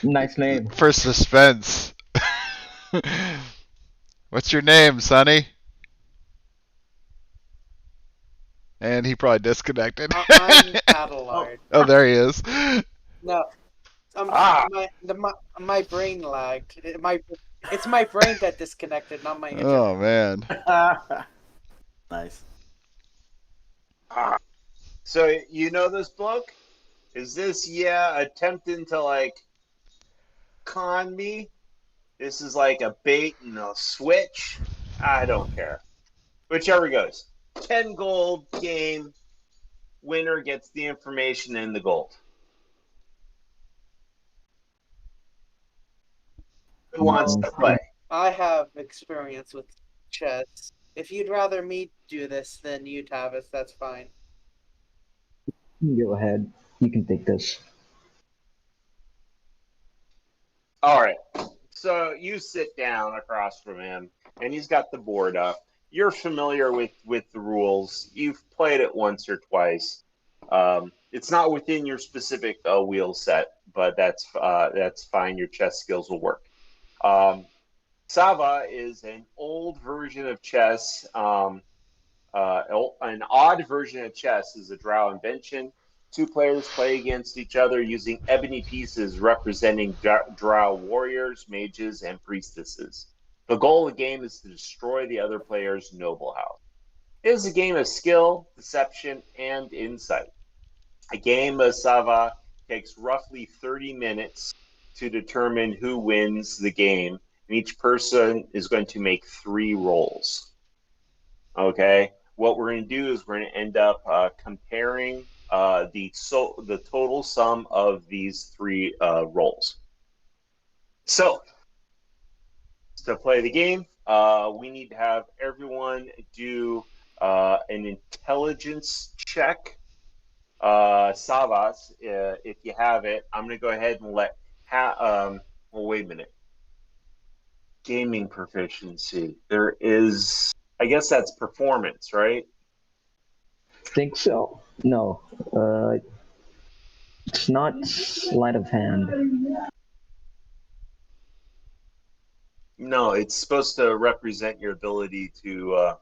Nice name. For suspense. What's your name, Sonny? And he probably disconnected. I'm Adelard. Oh, there he is. No, my brain lagged. It's my brain that disconnected, not my internet. Oh, man. Nice. So you know this bloke? Is this attempting to like con me? This is like a bait and a switch. I don't care. Whichever goes. 10 gold game. Winner gets the information and the gold. Who wants to play? I have experience with chess. If you'd rather me do this than you, Tavis, that's fine. Go ahead. You can take this. All right. So you sit down across from him, and he's got the board up. you're familiar with the rules. You've played it once or twice. It's not within your specific wheel set, but that's fine. Your chess skills will work. Sava is an old version of chess. An odd version of chess is a drow invention. Two players play against each other using ebony pieces representing drow warriors, mages, and priestesses. The goal of the game is to destroy the other player's noble house. It is a game of skill, deception, and insight. A game of Sava takes roughly 30 minutes to determine who wins the game, and each person is going to make 3 rolls. Okay? What we're going to do is we're going to end up comparing the total sum of these 3 rolls. So, to play the game, we need to have everyone do an intelligence check. Savas, if you have it, I'm going to go ahead and let. Well, wait a minute. Gaming proficiency. There is. I guess that's performance, right? Think so. No. It's not sleight of hand. No, it's supposed to represent your ability to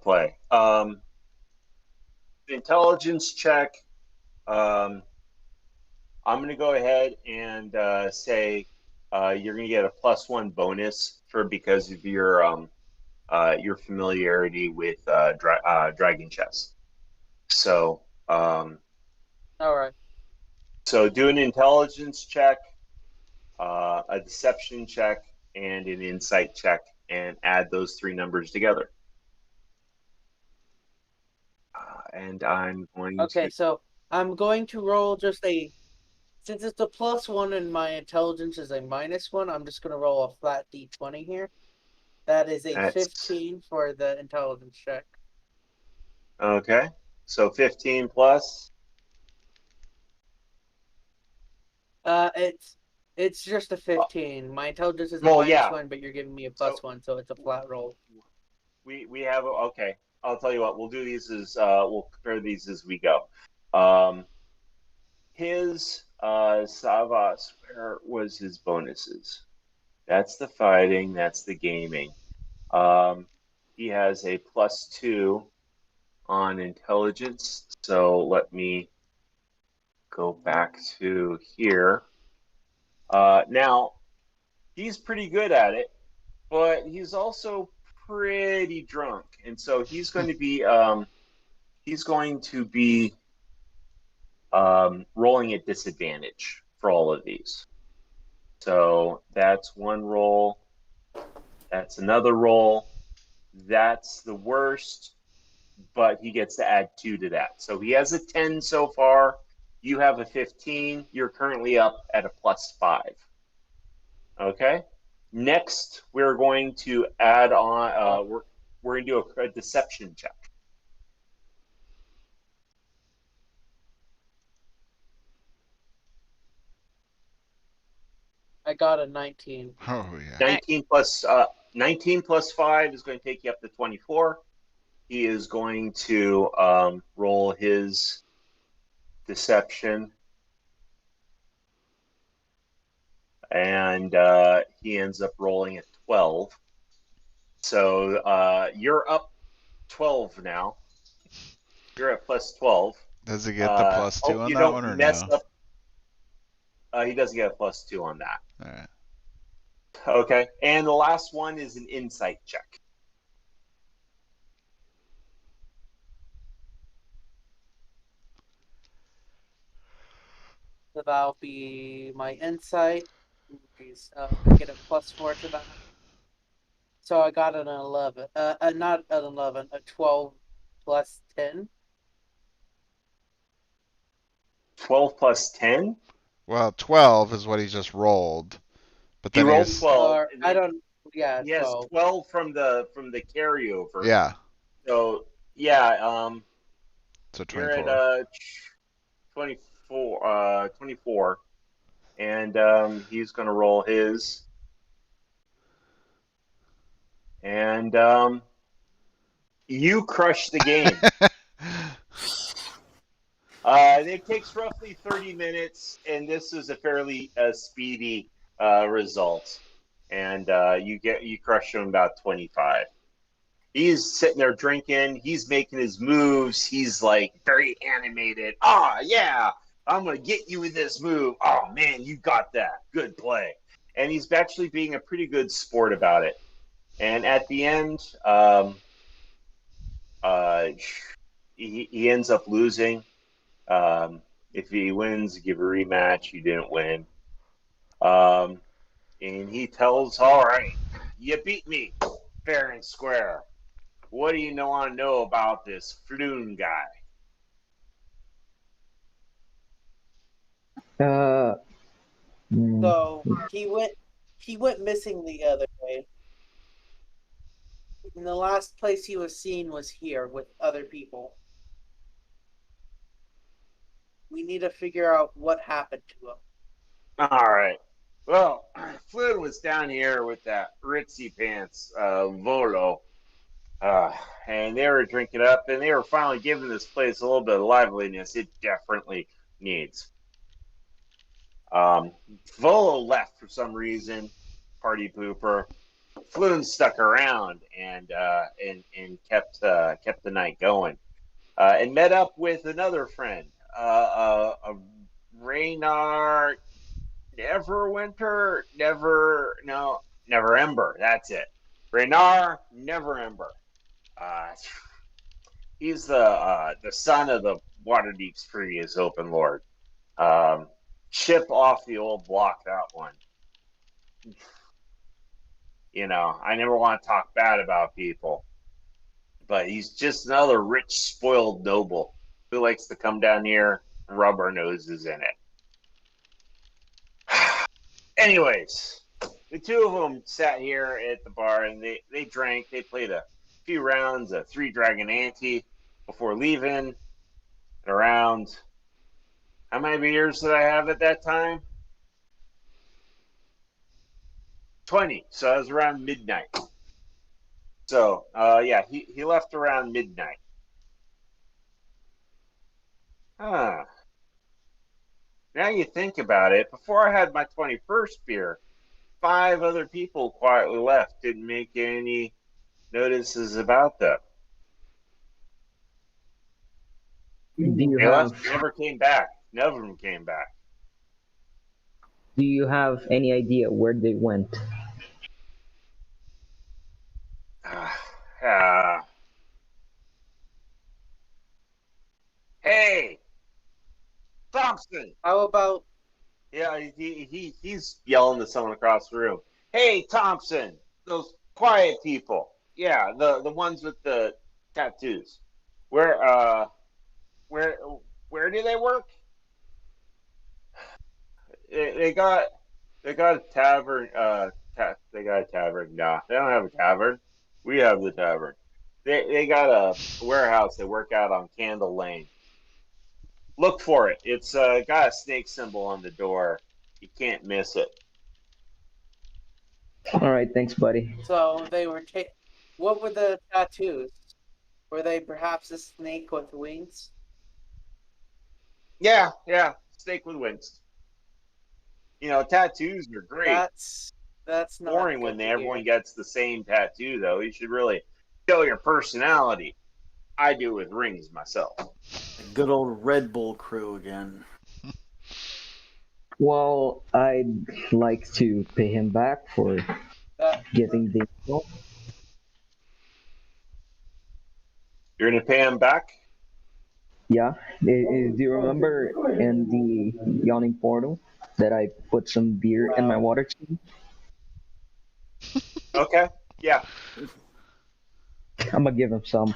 play. Intelligence check. I'm going to go ahead and say you're going to get a +1 bonus because of your familiarity with dragon chess. So, All right. So do an intelligence check, a deception check, and an insight check, and add those 3 numbers together. And I'm going to. Okay, so I'm going to roll just since it's a +1 and my intelligence is a -1, I'm just going to roll a flat d20 here. That is a 15 for the intelligence check. Okay, so 15 plus. It's just a 15. My intelligence is a -1, but you're giving me a +1, so it's a flat roll. We have okay. I'll tell you what. We'll do these as we'll compare these as we go. His Savas, where was his bonuses? That's the fighting. That's the gaming. He has a +2 on intelligence. So let me go back to here. Now, he's pretty good at it, but he's also pretty drunk, and so he's going to be rolling at disadvantage for all of these. So that's 1 roll. That's another roll. That's the worst, but he gets to add 2 to that. So he has a 10 so far. You have a 15. You're currently up at a +5. Okay. Next, we're going to add on. We're going to do a deception check. I got a 19. Oh yeah. 19 plus 5 is going to take you up to 24. He is going to roll his deception, and he ends up rolling at 12. So you're up 12 now. You're at +12. Does he get the +2 on that one or no? He doesn't get a +2 on that. All right. Okay, and the last one is an insight check. So that'll be my insight. I get a +4 to that. So I got an 11. Not an 11, a 12 plus 10. 12 plus 10? Well, 12 is what he just rolled. But then he rolled he's 12. Or, I don't. Yeah, he has 12 from the carryover. Yeah. So yeah, So you're 24. at 24, and he's going to roll his, and You crush the game. It takes roughly 30 minutes, and this is a fairly speedy result. And you crush him about 25. He's sitting there drinking. He's making his moves. He's like very animated. Yeah, I'm gonna get you with this move. Oh man, you got that. Good play. And he's actually being a pretty good sport about it. And at the end, he ends up losing. If he wins, give a rematch. You didn't win. And he tells, all right, you beat me fair and square. What do you want to know about this Floon guy? So he went missing the other day. And the last place he was seen was here with other people. We need to figure out what happened to him. All right. Well, Floon was down here with that ritzy pants Volo. And they were drinking up, and they were finally giving this place a little bit of liveliness it definitely needs. Volo left for some reason, party pooper. Floon stuck around and kept the night going, and met up with another friend, Raynar Never Ember. That's it. Raynar Never Ember. He's the son of the Waterdeep's previous open lord. Chip off the old block, that one. You know, I never want to talk bad about people, but he's just another rich, spoiled noble who likes to come down here and rub our noses in it. Anyways, the two of them sat here at the bar and they drank. They played a few rounds of Three Dragon Ante before leaving. And around, how many beers did I have at that time? 20. So that was around midnight. So, yeah, he left around midnight. Now you think about it, before I had my 21st beer, 5 other people quietly left, didn't make any notices about them. They left, never came back. None of them came back. Do you have any idea where they went? Hey, Thompson. How about Yeah, he's yelling to someone across the room. Hey, Thompson, those quiet people. Yeah, the ones with the tattoos. Where do they work? They got a tavern. They got a tavern. Nah, they don't have a tavern. We have the tavern. They got a warehouse. They work out on Candle Lane. Look for it. It's got a snake symbol on the door. You can't miss it. All right, thanks, buddy. so they were what were the tattoos? Were they perhaps a snake with wings? Yeah, snake with wings. You know, tattoos are great. That's not boring good when to everyone hear. gets the same tattoo, though. You should really show your personality. I do with rings myself. Good old Red Bull crew again. Well, I'd like to pay him back for getting the info. You're gonna pay him back? Yeah, do you remember in the yawning portal that I put some beer in my water tank? Okay. Yeah. I'm gonna give him some.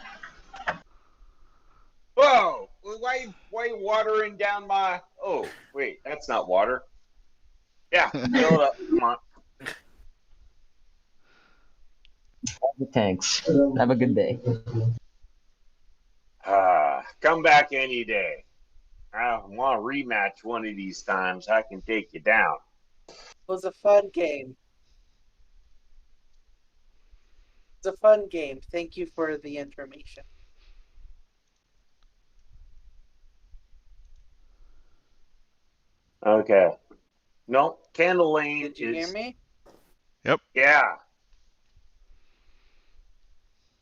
Whoa! Why you watering down my? Oh, wait, that's not water. Yeah, fill it up. Come on. Thanks. Have a good day. Come back any day. I want a rematch one of these times. I can take you down. It was a fun game. It's a fun game. Thank you for the information. Okay. No, Candle Lane Did you hear me? Yeah.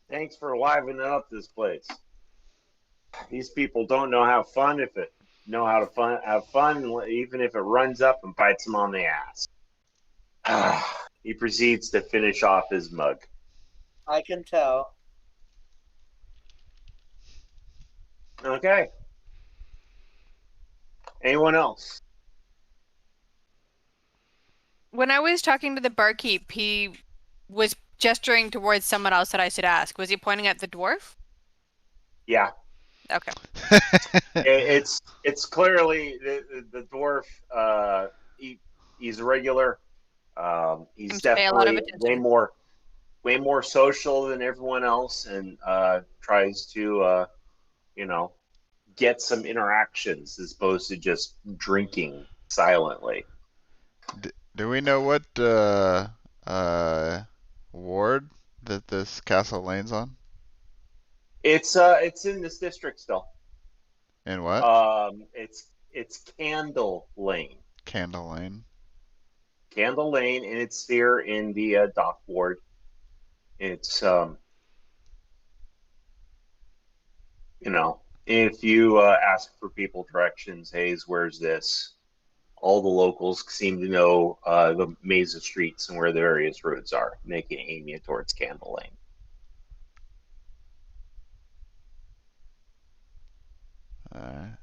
Thanks for livening up this place. These people don't know how fun if it know how to have fun, even if it runs up and bites them on the ass. He proceeds to finish off his mug. I can tell. Okay. Anyone else? When I was talking to the barkeep, he was gesturing towards someone else that I should ask. Was he pointing at the dwarf? Yeah. Okay. It's clearly the dwarf. He's a regular. He's Seems to pay a lot of definitely attention. way more social than everyone else, and tries to get some interactions as opposed to just drinking silently. Do we know what ward that this castle lane's on? It's in this district still. In what? It's Candle Lane. Candle Lane. Candle Lane, and it's here in the dock ward. It's if you ask for people directions, Hayes, where's this? All the locals seem to know the maze of streets and where the various roads are, making aim you towards Candle Lane. Alright.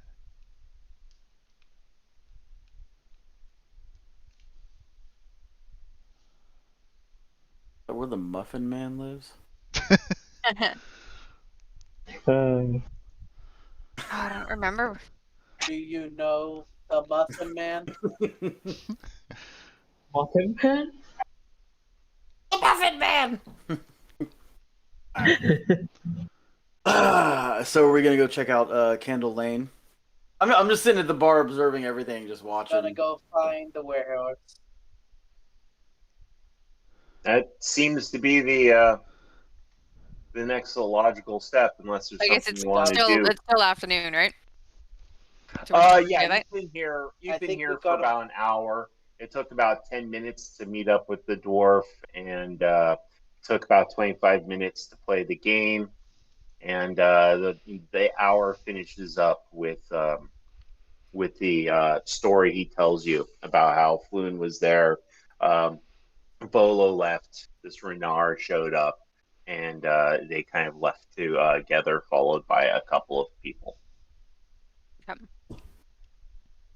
Where the Muffin Man lives? I don't remember. Do you know the Muffin Man? Muffin Man? The Muffin Man! So are we gonna go check out Candle Lane? I'm just sitting at the bar observing everything, just I'm watching. gonna go find the warehouse. That seems to be the next logical step, unless there's I guess something it's you want to still do. it's still afternoon, right? Yeah, you've been here. I You've been think here we've for got about an hour. It took about 10 minutes to meet up with the dwarf, and took about 25 minutes to play the game. And the hour finishes up with the story he tells you about how Floon was there. Bolo left. This Renar showed up, and they kind of left together, followed by a couple of people. Okay.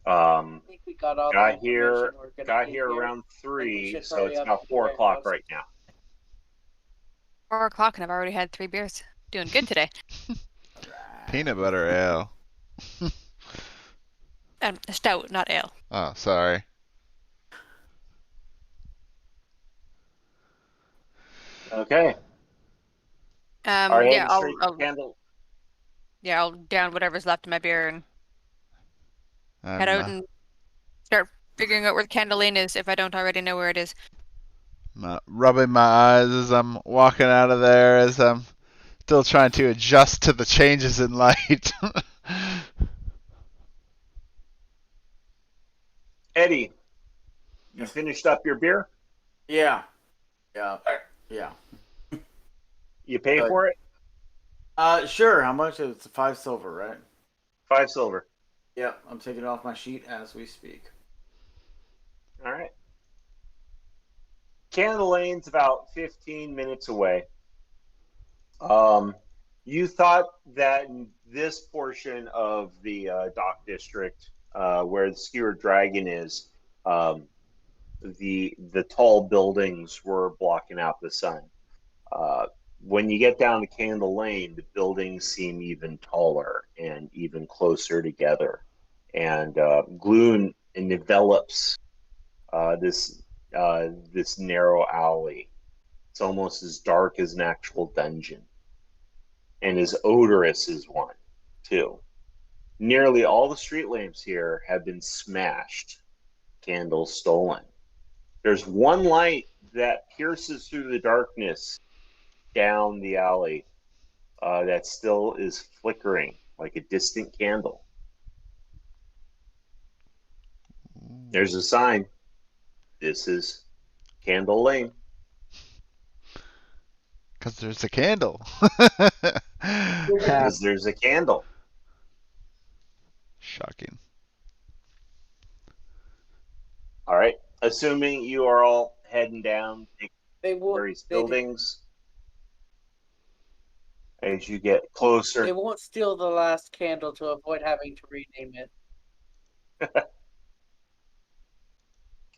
I think we got all the Got information here we're gonna got need here here. around we 3, should so hurry it's up about to the 4 o'clock warehouse. right now. 4 o'clock, and I've already had 3 beers. Doing good today. Peanut butter ale. Stout, not ale. Oh, sorry. Okay. Are you Yeah, heading straight to Candle? I'll down whatever's left in my beer and head out and start figuring out where the Candle Lane is if I don't already know where it is. Rubbing my eyes as I'm walking out of there, as I'm still trying to adjust to the changes in light. Eddie, you finished up your beer? Yeah. You pay for it? Sure. How much? It's 5 silver, right? 5 silver. Yeah, I'm taking it off my sheet as we speak. All right. Candle Lane's about 15 minutes away. You thought that in this portion of the dock district, where the Skewered Dragon is, the tall buildings were blocking out the sun. When you get down to Candle Lane, the buildings seem even taller and even closer together, and gloom envelops this narrow alley. It's almost as dark as an actual dungeon, and as odorous as one, too. Nearly all the street lamps here have been smashed, candles stolen. There's one light that pierces through the darkness down the alley that still is flickering like a distant candle. There's a sign. This is Candle Lane. Because there's a candle. Because there's a candle. Shocking. All right. Assuming you are all heading down They won't. various buildings, as you get They closer. won't steal the last candle to avoid having to rename it.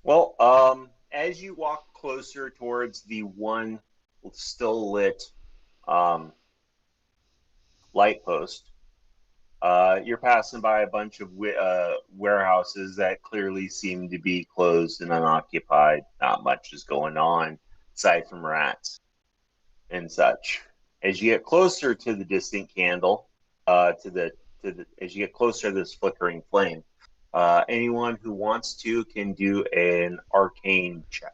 Well, as you walk closer towards the one still lit light post, you're passing by a bunch of warehouses that clearly seem to be closed and unoccupied. Not much is going on aside from rats and such. As you get closer to the distant candle, as you get closer to this flickering flame, anyone who wants to can do an arcane check.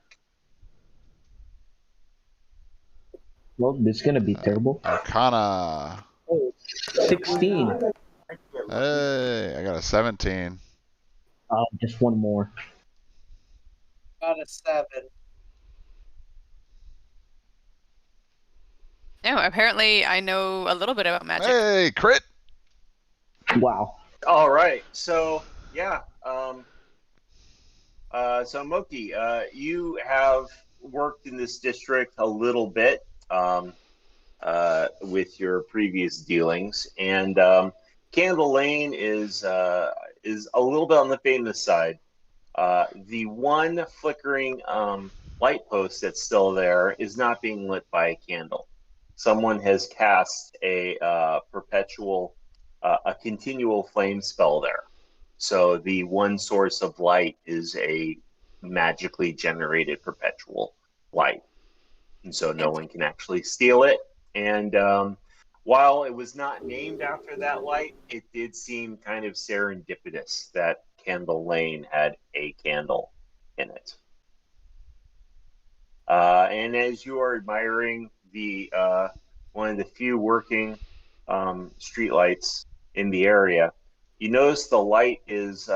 Well, this is gonna be terrible. Arcana. 16. Hey, I got a 17. Just one more. Got a 7. No, apparently I know a little bit about magic. Hey, crit! Wow. All right, so yeah, so Moki, you have worked in this district a little bit with your previous dealings, and Candle Lane is a little bit on the famous side. The one flickering light post that's still there is not being lit by a candle. Someone has cast a continual flame spell there. So the one source of light is a magically generated perpetual light. And so no one can actually steal it. And while it was not named after that light, it did seem kind of serendipitous that Candle Lane had a candle in it. And as you are admiring the one of the few working streetlights in the area, you notice the light is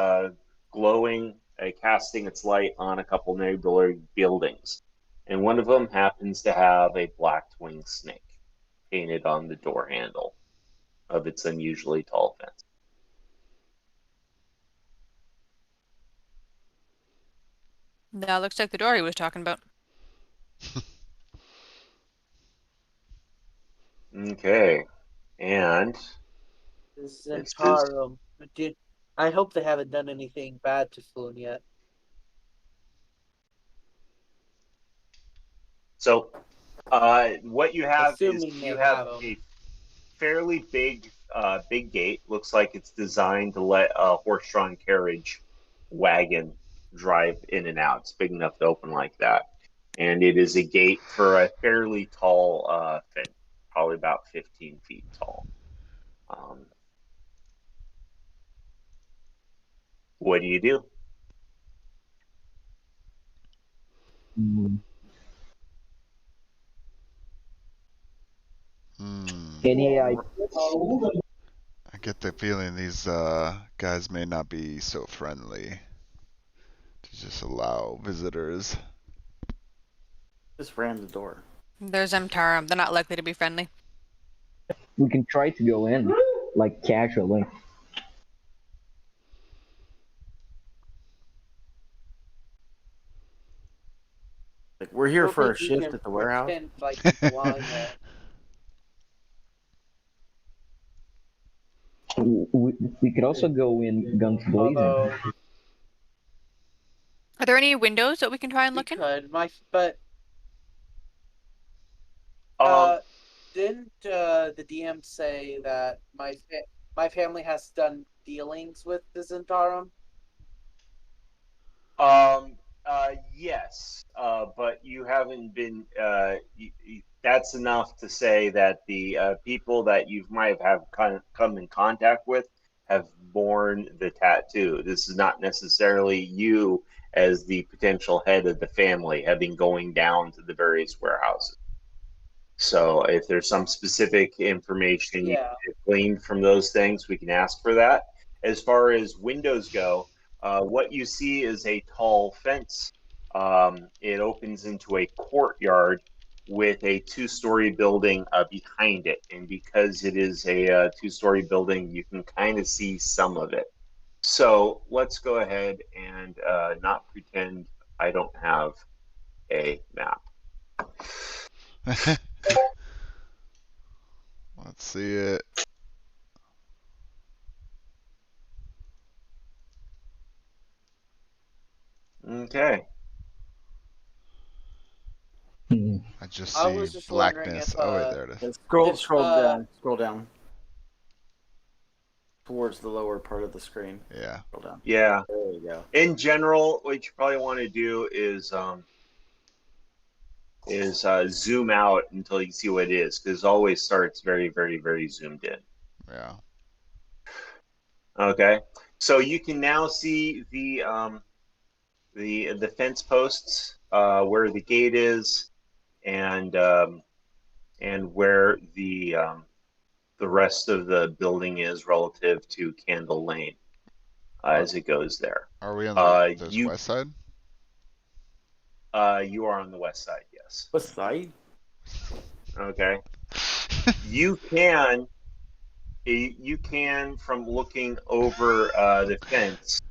glowing, casting its light on a couple neighboring buildings. And one of them happens to have a black-winged snake painted on the door handle of its unusually tall fence. That looks like the door he was talking about. Okay, and Zentarum. I hope they haven't done anything bad to Floon yet. so what you have Assuming is they you have have 'em. a fairly big gate. Looks like it's designed to let a horse-drawn carriage wagon drive in and out. It's big enough to open like that. And it is a gate for a fairly tall fence, probably about 15 feet tall. What do you do? Mm. I I get the feeling these guys may not be so friendly to just allow visitors. Just ram the door. There's Zentarum. They're not likely to be friendly. We can try to go in, like casually. Like, we're here I don't for a think we shift can at the warehouse. pretend like we belong there. We could also go in guns blazing. Although Are there any windows that we can try and we look in? could, didn't the DM say that my family has done dealings with the Zentarum? Yes, but you haven't been. That's enough to say that the people that you might have come in contact with have borne the tattoo. This is not necessarily you as the potential head of the family having going down to the various warehouses. So if there's some specific information you Yeah. gleaned from those things, we can ask for that. As far as windows go, what you see is a tall fence. It opens into a courtyard with a two-story building behind it. And because it is a two-story building, you can kind of see some of it. So let's go ahead and not pretend I don't have a map. Let's see it. Okay. Hmm. I just I see was just wondering blackness. if, Oh wait, there it is. Scroll down towards the lower part of the screen. Yeah. Scroll down. Yeah. There you go. In general, what you probably want to do is zoom out until you see what it is, because it always starts very, very, very zoomed in. Yeah. Okay. So you can now see the fence posts, where the gate is, and where the rest of the building is relative to Candle Lane as it goes there. Are we on the west side? You are on the west side, yes. What side? Okay. You can from looking over the fence.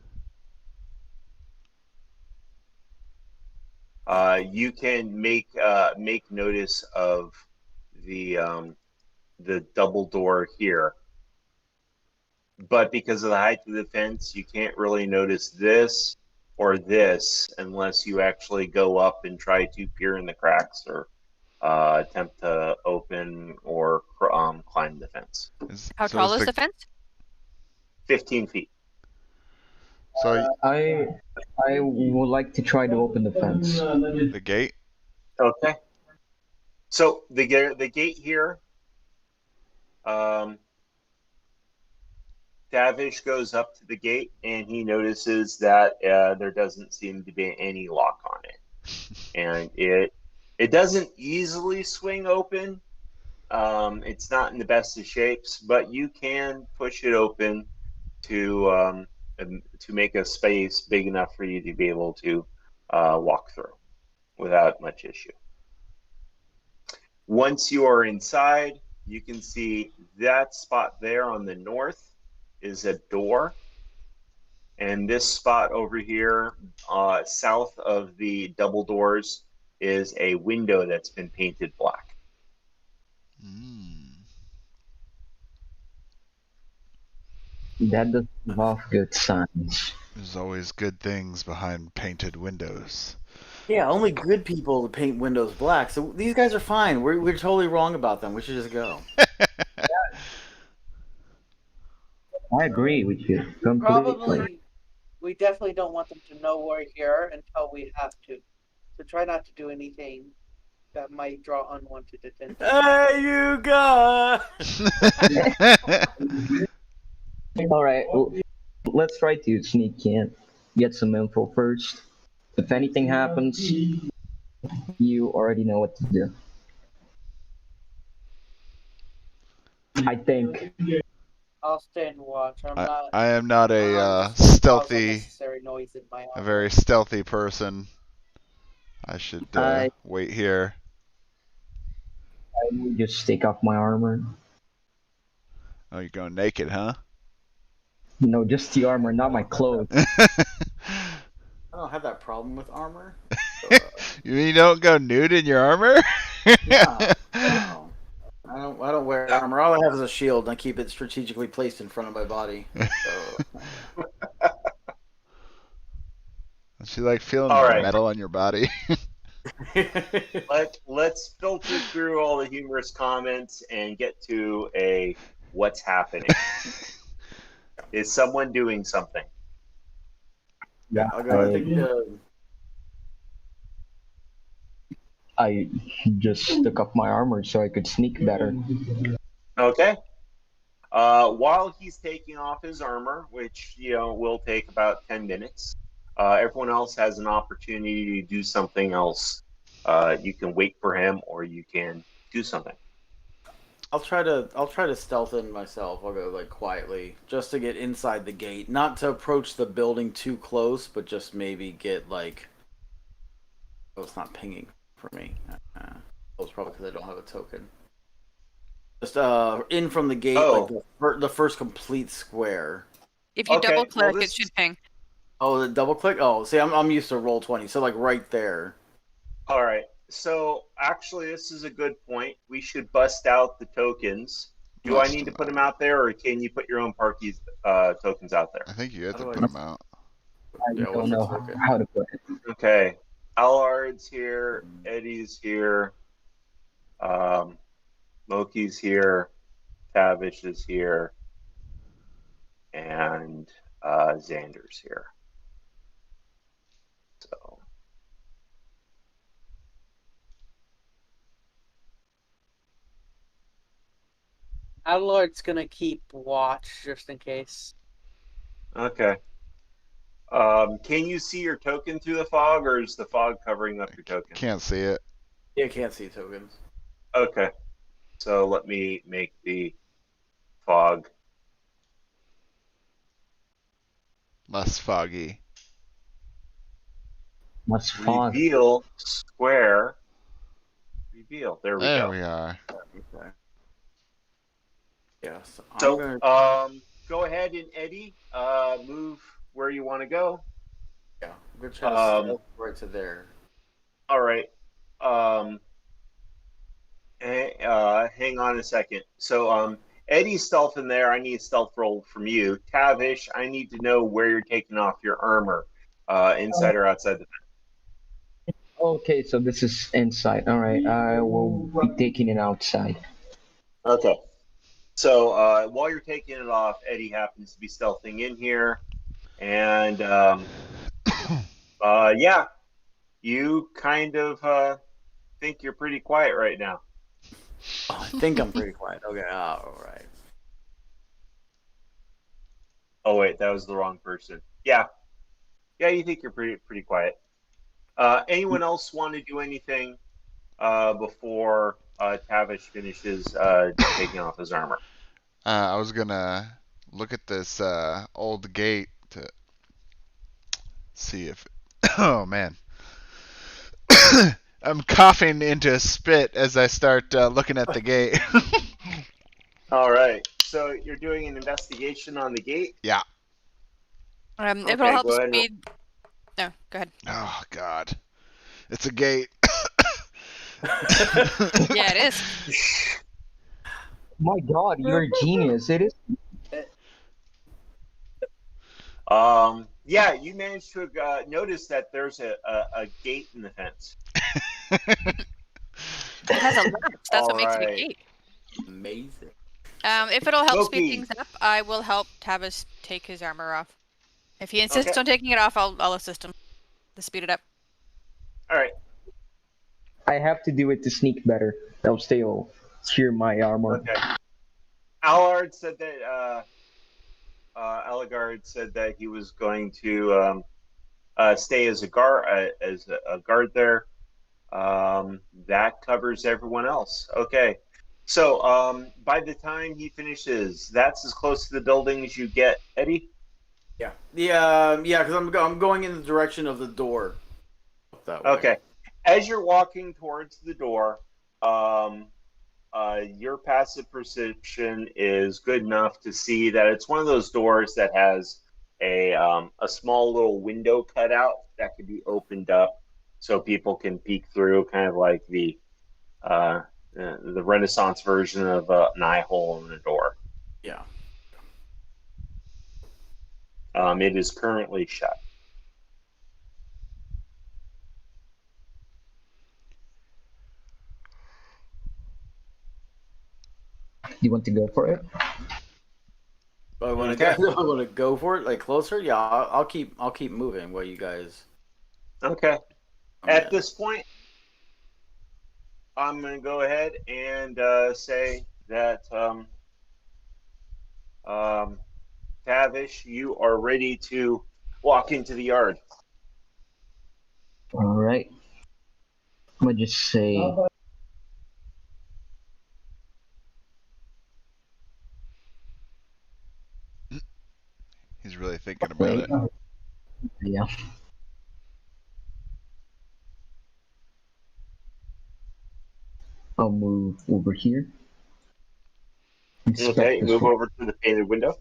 You can make notice of the double door here, but because of the height of the fence, you can't really notice this or this unless you actually go up and try to peer in the cracks or attempt to open or climb the fence. How tall is the fence? 15 feet. So I would like to try to open the fence. the gate? Okay. So the gate here, Davish goes up to the gate and he notices that there doesn't seem to be any lock on it, and it doesn't easily swing open. It's not in the best of shapes, but you can push it open to make a space big enough for you to be able to walk through without much issue. Once you are inside, you can see that spot there on the north is a door, and this spot over here south of the double doors is a window that's been painted black. That doesn't give off good signs. There's always good things behind painted windows. Yeah, only good people paint windows black. So these guys are fine. We're totally wrong about them. We should just go. I agree with you completely. Probably, we definitely don't want them to know we're here until we have to. So try not to do anything that might draw unwanted attention. Hey, you guys! All right, well, let's try to sneak in, get some info first. If anything happens, you already know what to do. I think. I'll stay and watch. I am not a just stealthy, unnecessary noise in my a house. very stealthy person. I should wait here. I will just take off my armor. Oh, you're going naked, huh? No, just the armor, not my clothes. I don't have that problem with armor. You mean you don't go nude in your armor? No. I don't wear armor. All I have is a shield, and I keep it strategically placed in front of my body. So. Don't you like feeling All the right. metal on your body? Let's filter through all the humorous comments and get to a what's happening. Is someone doing something? Yeah, I'll go ahead and take I just took off my armor so I could sneak better. Okay. While he's taking off his armor, which will take about 10 minutes, everyone else has an opportunity to do something else. You can wait for him, or you can do something. I'll try to stealth in myself. I'll go like quietly, just to get inside the gate, not to approach the building too close, but just maybe get like. Oh, it's not pinging for me. It's probably because I don't have a token. Just in from the gate, like the first complete square. If you Okay, double click, well, it should ping. Oh, the double click. Oh, see, I'm used to Roll20, so like right there. All right. So actually, this is a good point. We should bust out the tokens. Do I need to put them out there, or can you put your own party's tokens out there? I think you have to How do put I- them out. I Yeah, don't what's the know token? how to put it. Okay. Allard's here. Eddie's here. Moki's here. Tavish is here. And Xyander's here. So. Adlord's gonna keep watch just in case. Okay. Can you see your token through the fog, or is the fog covering up your token? Can't see it. Yeah, can't see tokens. Okay. So let me make the fog. Less foggy. What's fog? Reveal square. Reveal. There we There go. we are. Okay. Yeah, so I'm So, gonna. go ahead and Eddie, move where you want to go. Yeah, I'm gonna try to stealth right to there. All right. Hang on a second. So, Eddie's stealth in there. I need a stealth roll from you. Tavish, I need to know where you're taking off your armor, inside or outside the. Okay, so this is inside. All right, I will be taking it outside. Okay. So while you're taking it off, Eddie happens to be stealthing in here, and yeah, you kind of think you're pretty quiet right now. Oh, I think I'm pretty quiet. Okay, all right. Oh wait, that was the wrong person. Yeah, you think you're pretty quiet. Anyone else want to do anything before Tavish finishes taking off his armor? I was gonna look at this old gate to see if. Oh man. I'm coughing into a spit as I start looking at the gate. All right. So you're doing an investigation on the gate? Yeah. If Okay, it'll help go ahead. speed. No, go ahead. Oh God. It's a gate. Yeah, it is. My God, you're a genius. It is. Yeah, you managed to notice that there's a gate in the fence. It has a latch. That's what makes it a Alright. gate. Amazing. If it'll help speed Loki. things up, I will help Tavis take his armor off. If he insists Okay. on taking it off, I'll assist him to speed it up. All right. I have to do it to sneak better. They'll still cheer my armor. Okay. Allard said that Eligard said that he was going to stay as a guard there. That covers everyone else. Okay. So by the time he finishes, that's as close to the building as you get, Eddie? Yeah, because I'm going in the direction of the door. That way. Okay. As you're walking towards the door, your passive perception is good enough to see that it's one of those doors that has a small little window cut out that can be opened up so people can peek through, kind of like the Renaissance version of an eye hole in a door. Yeah. It is currently shut. You want to go for it? I want Okay. to go for it, like closer. Yeah, I'll keep moving while you guys. Okay. Oh, At yeah. this point, I'm going to go ahead and say that Tavish, you are ready to walk into the yard. All right. I'm gonna just say, He's really thinking about it. Yeah. I'll move over here. Inspect Okay, this move one. over to the painted window.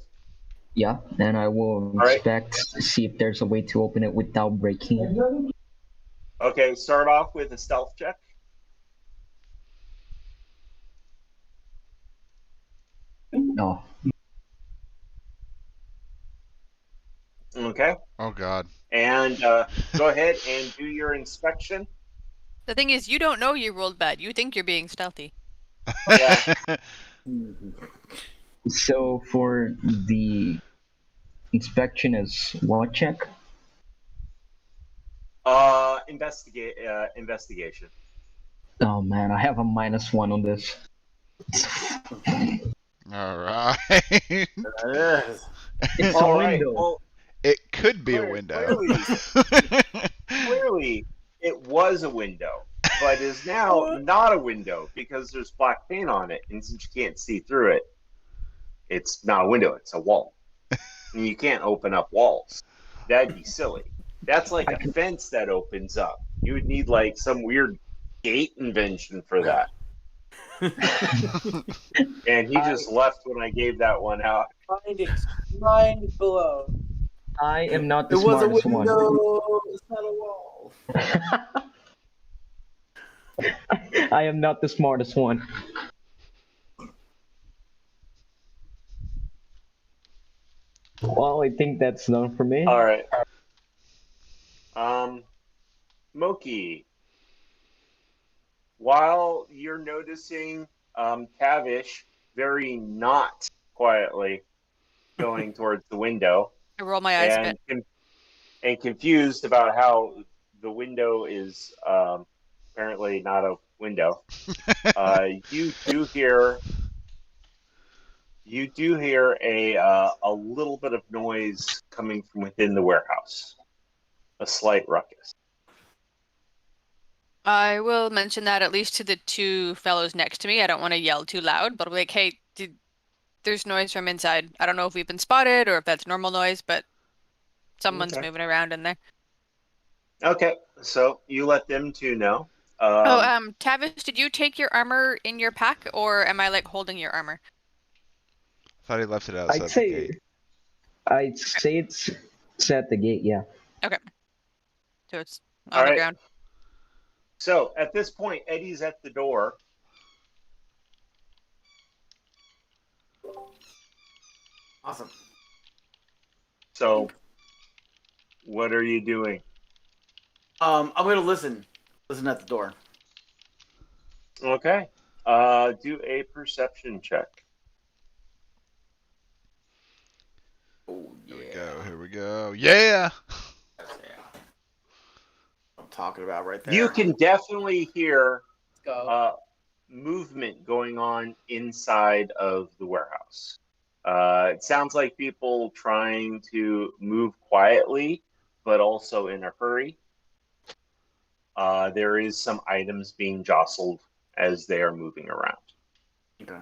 Yeah, and I will right. inspect, see if there's a way to open it without breaking it. Okay, start off with a stealth check. No. Okay, Oh God. and go ahead and do your inspection. The thing is, you don't know you rolled bad. You think you're being stealthy. Yeah. So for the inspection is what check? Investigation. Oh man, I have a -1 on this. All right. That is. It's All a right. window. Well, It could be a Clear- window. clearly it was a window, but is now not a window because there's black paint on it, and since you can't see through it, it's not a window, it's a wall. And you can't open up walls. That'd be silly. That's like a fence that opens up. You would need like some weird gate invention for that. And he just left when I gave that one out. Mind blown. I am not the It was a smartest window. one. It's not a wall. I am not the smartest one. Well, I think that's done for me. All right. Moki, while you're noticing Tavish very not quietly going towards the window I roll my eyes a bit. and confused about how the window is apparently not a window, you do hear a little bit of noise coming from within the warehouse, a slight ruckus. I will mention that at least to the two fellows next to me. I don't want to yell too loud, but I'm like, hey, there's noise from inside. I don't know if we've been spotted or if that's normal noise, but someone's Okay. moving around in there. Okay, so you let them two know. Tavish, did you take your armor in your pack, or am I like holding your armor? Thought he left it outside I'd the say, gate. I'd say it's at the gate. Yeah. So it's All on the right. ground. So at this point, Eddie's at the door. Awesome. So what are you doing? I'm gonna listen. Listen at the door. Okay. Do a perception check. Oh Here we go. Here we go. Yeah. Yeah. I'm talking about right there. You can definitely hear Let's go. movement going on inside of the warehouse. It sounds like people trying to move quietly, but also in a hurry. There is some items being jostled as they are moving around. Okay.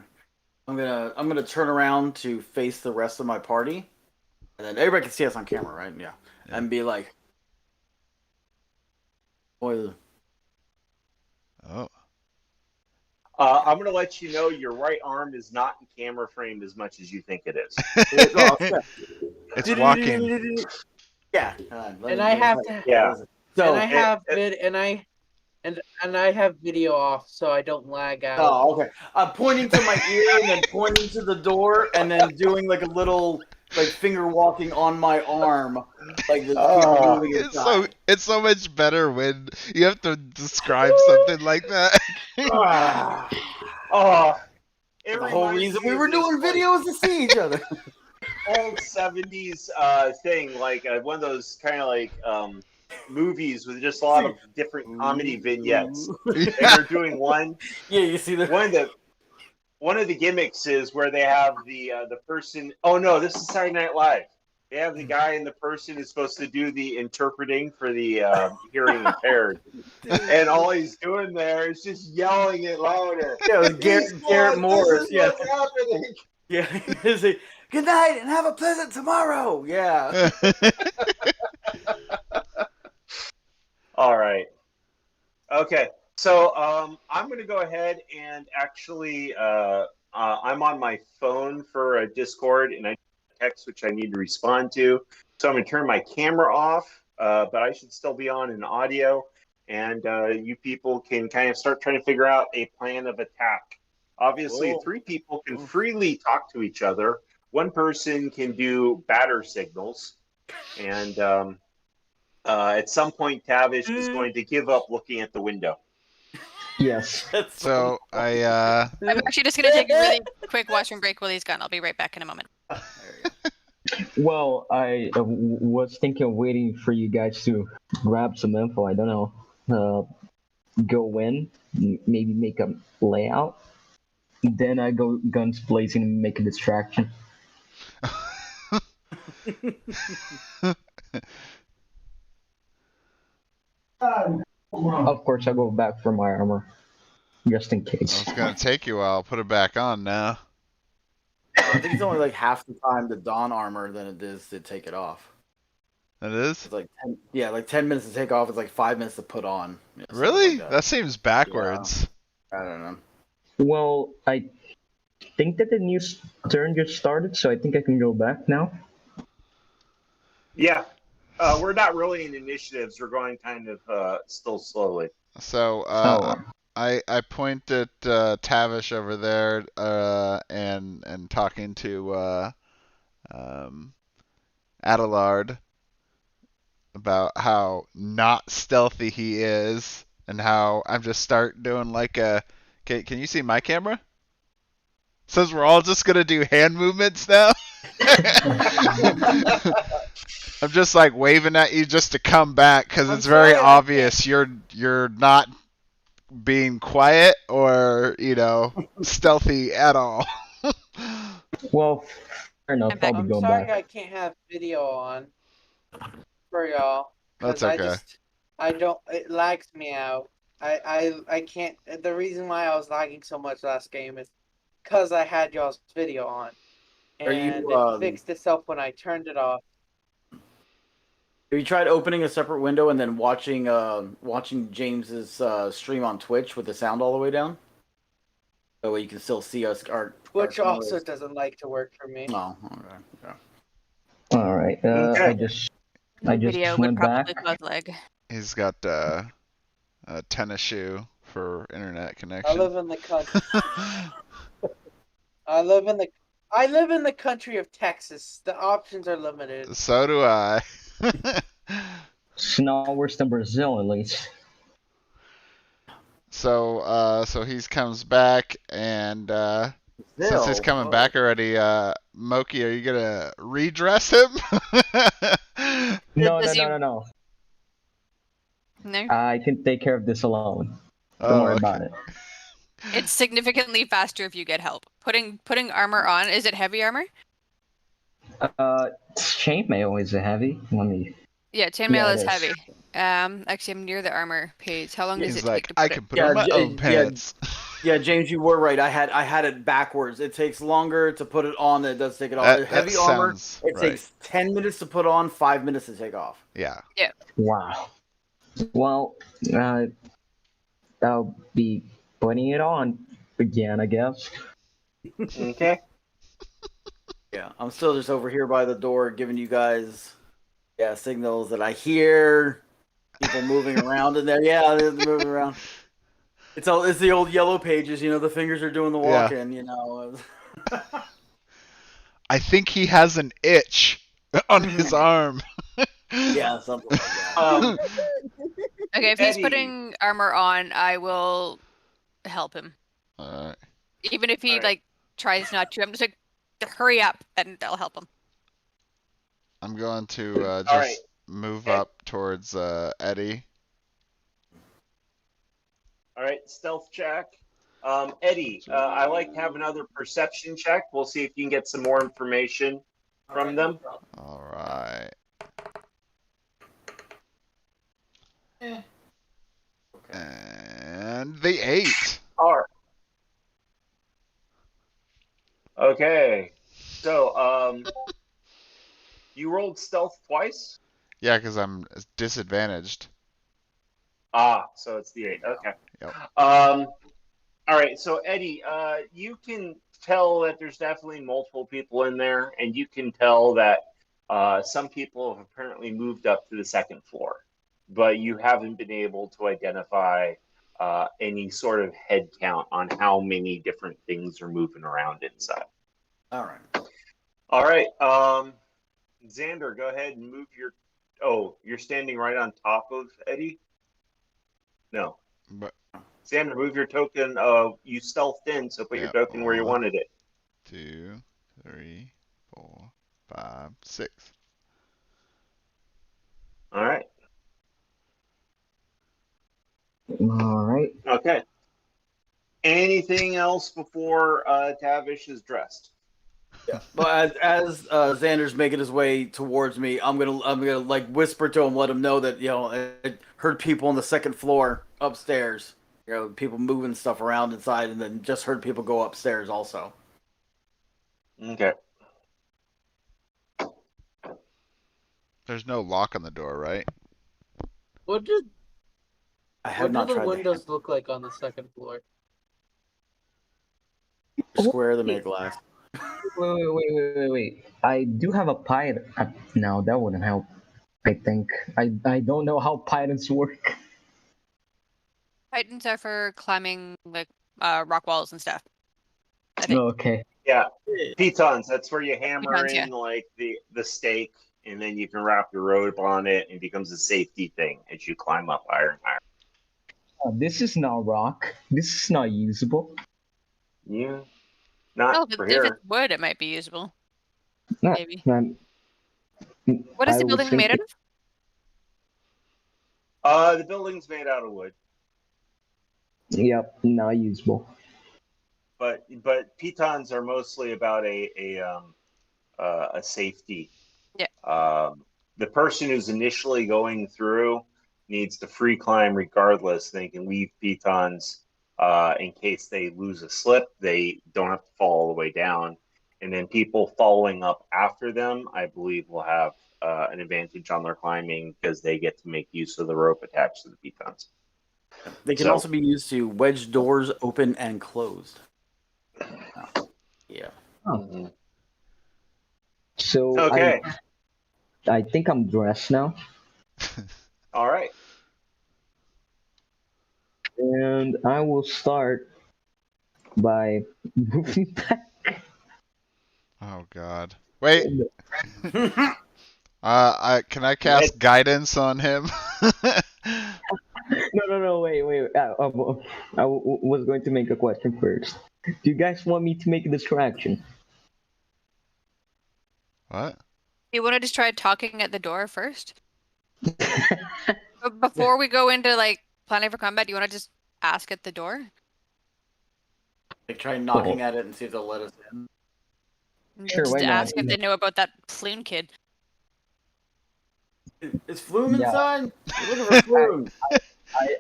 I'm gonna turn around to face the rest of my party, and then everybody can see us on camera, right? Yeah. And be like, "Boy, Oh. I'm going to let you know your right arm is not in camera frame as much as you think it is. It's walking. yeah." And I have to. Yeah. So and I have and I have video off, so I don't lag out. Oh, okay. I'm pointing to my ear and then pointing to the door and then doing like a little like finger walking on my arm, like the Oh, moving It's inside. so much better when you have to describe something like that. Ah. Oh, it The whole reminds reason me we of were this, doing like, videos to see each other. old 70s thing, like one of those kind of like movies with just a lot of different comedy vignettes. And they're doing one. Yeah, you see the One of the gimmicks is where they have the person. Oh no, this is Saturday Night Live. They have the guy and the person who's supposed to do the interpreting for the hearing impaired, and all he's doing there is just yelling it louder. yeah, it was Garrett Morris. This is Yeah, what's happening. yeah. Good night and have a pleasant tomorrow. Yeah. All right. Okay. So I'm going to go ahead and actually I'm on my phone for a Discord and I text which I need to respond to. So I'm going to turn my camera off, but I should still be on in audio. And you people can kind of start trying to figure out a plan of attack. Obviously, Whoa. 3 people can freely talk to each other. 1 person can do batter signals. And at some point, Tavish is going to give up looking at the window. Yes. So I I'm actually just going to take a really quick washroom break while he's gone. I'll be right back in a moment. Well, I was thinking of waiting for you guys to grab some info. I don't know. Go in, maybe make a layout. Then I go guns blazing and make a distraction. Of course, I go back for my armor, just in case. It's gonna take you a while. I'll put it back on now. I think it's only like half the time to don armor than it is to take it off. It is? It's like 10 minutes to take off. It's like 5 minutes to put on. Yeah, something Really? like That seems backwards. I don't know. Well, I think that the new turn just started, so I think I can go back now. Yeah. We're not really in initiatives. We're going kind of still slowly. So Oh. I point at Tavish over there and talking to Adelard about how not stealthy he is and how I'm just start doing like a. Can you see my camera? Says we're all just gonna do hand movements now. I'm just like waving at you just to come back because it's very obvious you're not being quiet or stealthy at all. Well, fair enough. I'll be I'm going sorry back. I can't have video on for y'all. That's 'cause okay. it lags me out. I can't. The reason why I was lagging so much last game is because I had y'all's video on. Are you, And it fixed itself when I turned it off. Have you tried opening a separate window and then watching James's stream on Twitch with the sound all the way down? That way you can still see us. Which also doesn't like to work for me. Oh, okay. All right. Okay. I just Video would went probably back. cause lag. He's got a tennis shoe for internet I connection. live in the country. I live in the country of Texas. The options are limited. So do I. It's not worse than Brazil, at least. So he comes back, and since he's coming back already, Moki, are you gonna redress him? No. No? I can take care of this alone. Don't worry about it. It's significantly faster if you get help. Putting armor on, is it heavy armor? Chainmail is a heavy. Let me. Yeah, chainmail Yeah, is it is. heavy. Actually, I'm near the armor page. How long does He's it like, take to I put can it? put on my own pants. Yeah, James, you were right. I had it backwards. It takes longer to put it on than it does to take it off. That Heavy armor, sounds it right. takes 10 minutes to put on, 5 minutes to take off. Yeah. Wow. Well, I'll be putting it on again, I guess. Okay. Yeah, I'm still just over here by the door giving you guys signals that I hear people moving around in there. Yeah, they're moving around. It's the old yellow pages, the fingers are doing the walking, I think he has an itch on his arm. Yeah, something like that. Okay, if he's Eddie. putting armor on, I will help him. Alright. Even if he Alright. tries not to, I'm just like, hurry up, and I'll help him. I'm going to just Alright. move up towards Eddie. All right, stealth check. Eddie, I like to have another perception check. We'll see if you can get some more information from them. Alright. And the 8. All right. Okay. So, you rolled stealth twice? Yeah, because I'm disadvantaged. Ah, so it's the 8. Okay. Yep. All right. So Eddie, you can tell that there's definitely multiple people in there, and you can tell that some people have apparently moved up to the second floor, but you haven't been able to identify any sort of head count on how many different things are moving around inside. All right. All right. Xyander, go ahead and move your. Oh, you're standing right on top of Eddie? No. But Xyander, move your token. You stealthed in, so put your yeah, token where you 1, wanted it. 2, 3, 4, 5, 6. All right. All right. Okay. Anything else before Tavish is dressed? Yeah. But as Xander's making his way towards me, I'm gonna like whisper to him, let him know that I heard people on the second floor upstairs. People moving stuff around inside, and then just heard people go upstairs also. Okay. There's no lock on the door, right? What do I have not the tried windows look like on the second floor? the square that made glass. Wait. I do have a python. No, that wouldn't help. I think. I don't know how pythons work. Titans are for climbing like rock walls and stuff. I think. Okay. Yeah. Pitons, that's where you hammer Pitons, yeah. in like the stake, and then you can wrap your rope on it, and it becomes a safety thing as you climb up higher and higher. This is not rock. This is not usable. Yeah. Not Oh, for if here. it's wood, it might be usable. No, Maybe. um, What is I the was building made out thinking- of? The building's made out of wood, Yep, not usable. but pitons are mostly about a safety. Yeah. The person who's initially going through needs to free climb regardless. They can leave pitons in case they lose a slip. They don't have to fall all the way down. And then people following up after them, I believe, will have an advantage on their climbing because they get to make use of the rope attached to the pitons. They can So- also be used to wedge doors open and closed. Yeah. Mm-hmm. So Okay. I think I'm dressed now, All right. and I will start by moving back. Oh God. Wait. Can I cast guidance on him? No, wait. I was going to make a question first. Do you guys want me to make a distraction? What? You want to just try talking at the door first? But before we go into like planning for combat, do you want to just ask at the door? Like try knocking at it and see if they'll let us in. Sure, Just why not? ask if they know about that Floon kid. Is Flume Yeah. inside? We're looking for Flume.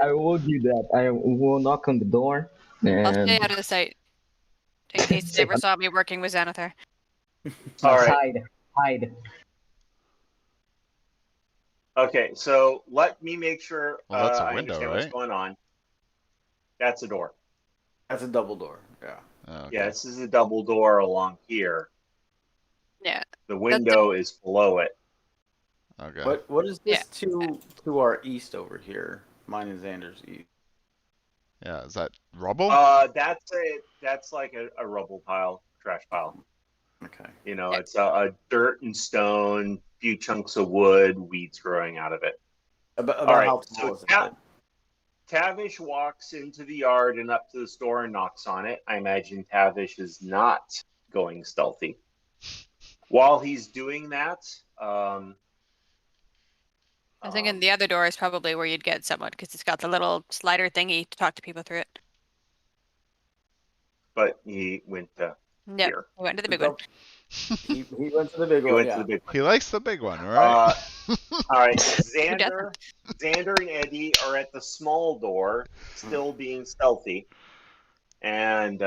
I will do that. I will knock on the door I'll stay and out of the sight. In case they ever saw me working with Xanathar. All right. hide. Okay, so let me make sure Well, that's a I window, understand what's right? going on. That's a door. That's a double door. Yeah. Oh, okay. Yeah, this is a double door along here. Yeah. The window is below it. Okay. What is this Yeah. to our east over here? Mine and Xander's east. Yeah. Is that rubble? That's like a rubble pile, trash pile. Okay. You know, Yeah. it's a dirt and stone, few chunks of wood, weeds growing out of it. About All right, how tall so is it? Tavish walks into the yard and up to the store and knocks on it. I imagine Tavish is not going stealthy. While he's doing that, I'm thinking the other door is probably where you'd get someone because it's got the little slider thingy to talk to people through it. but he went to Yep. here. I went to the big one. He went to the big He one. went Yeah. to the big one. He likes the big one, right? All right, doesn't? Xyander and Eddie are at the small door, still being stealthy, and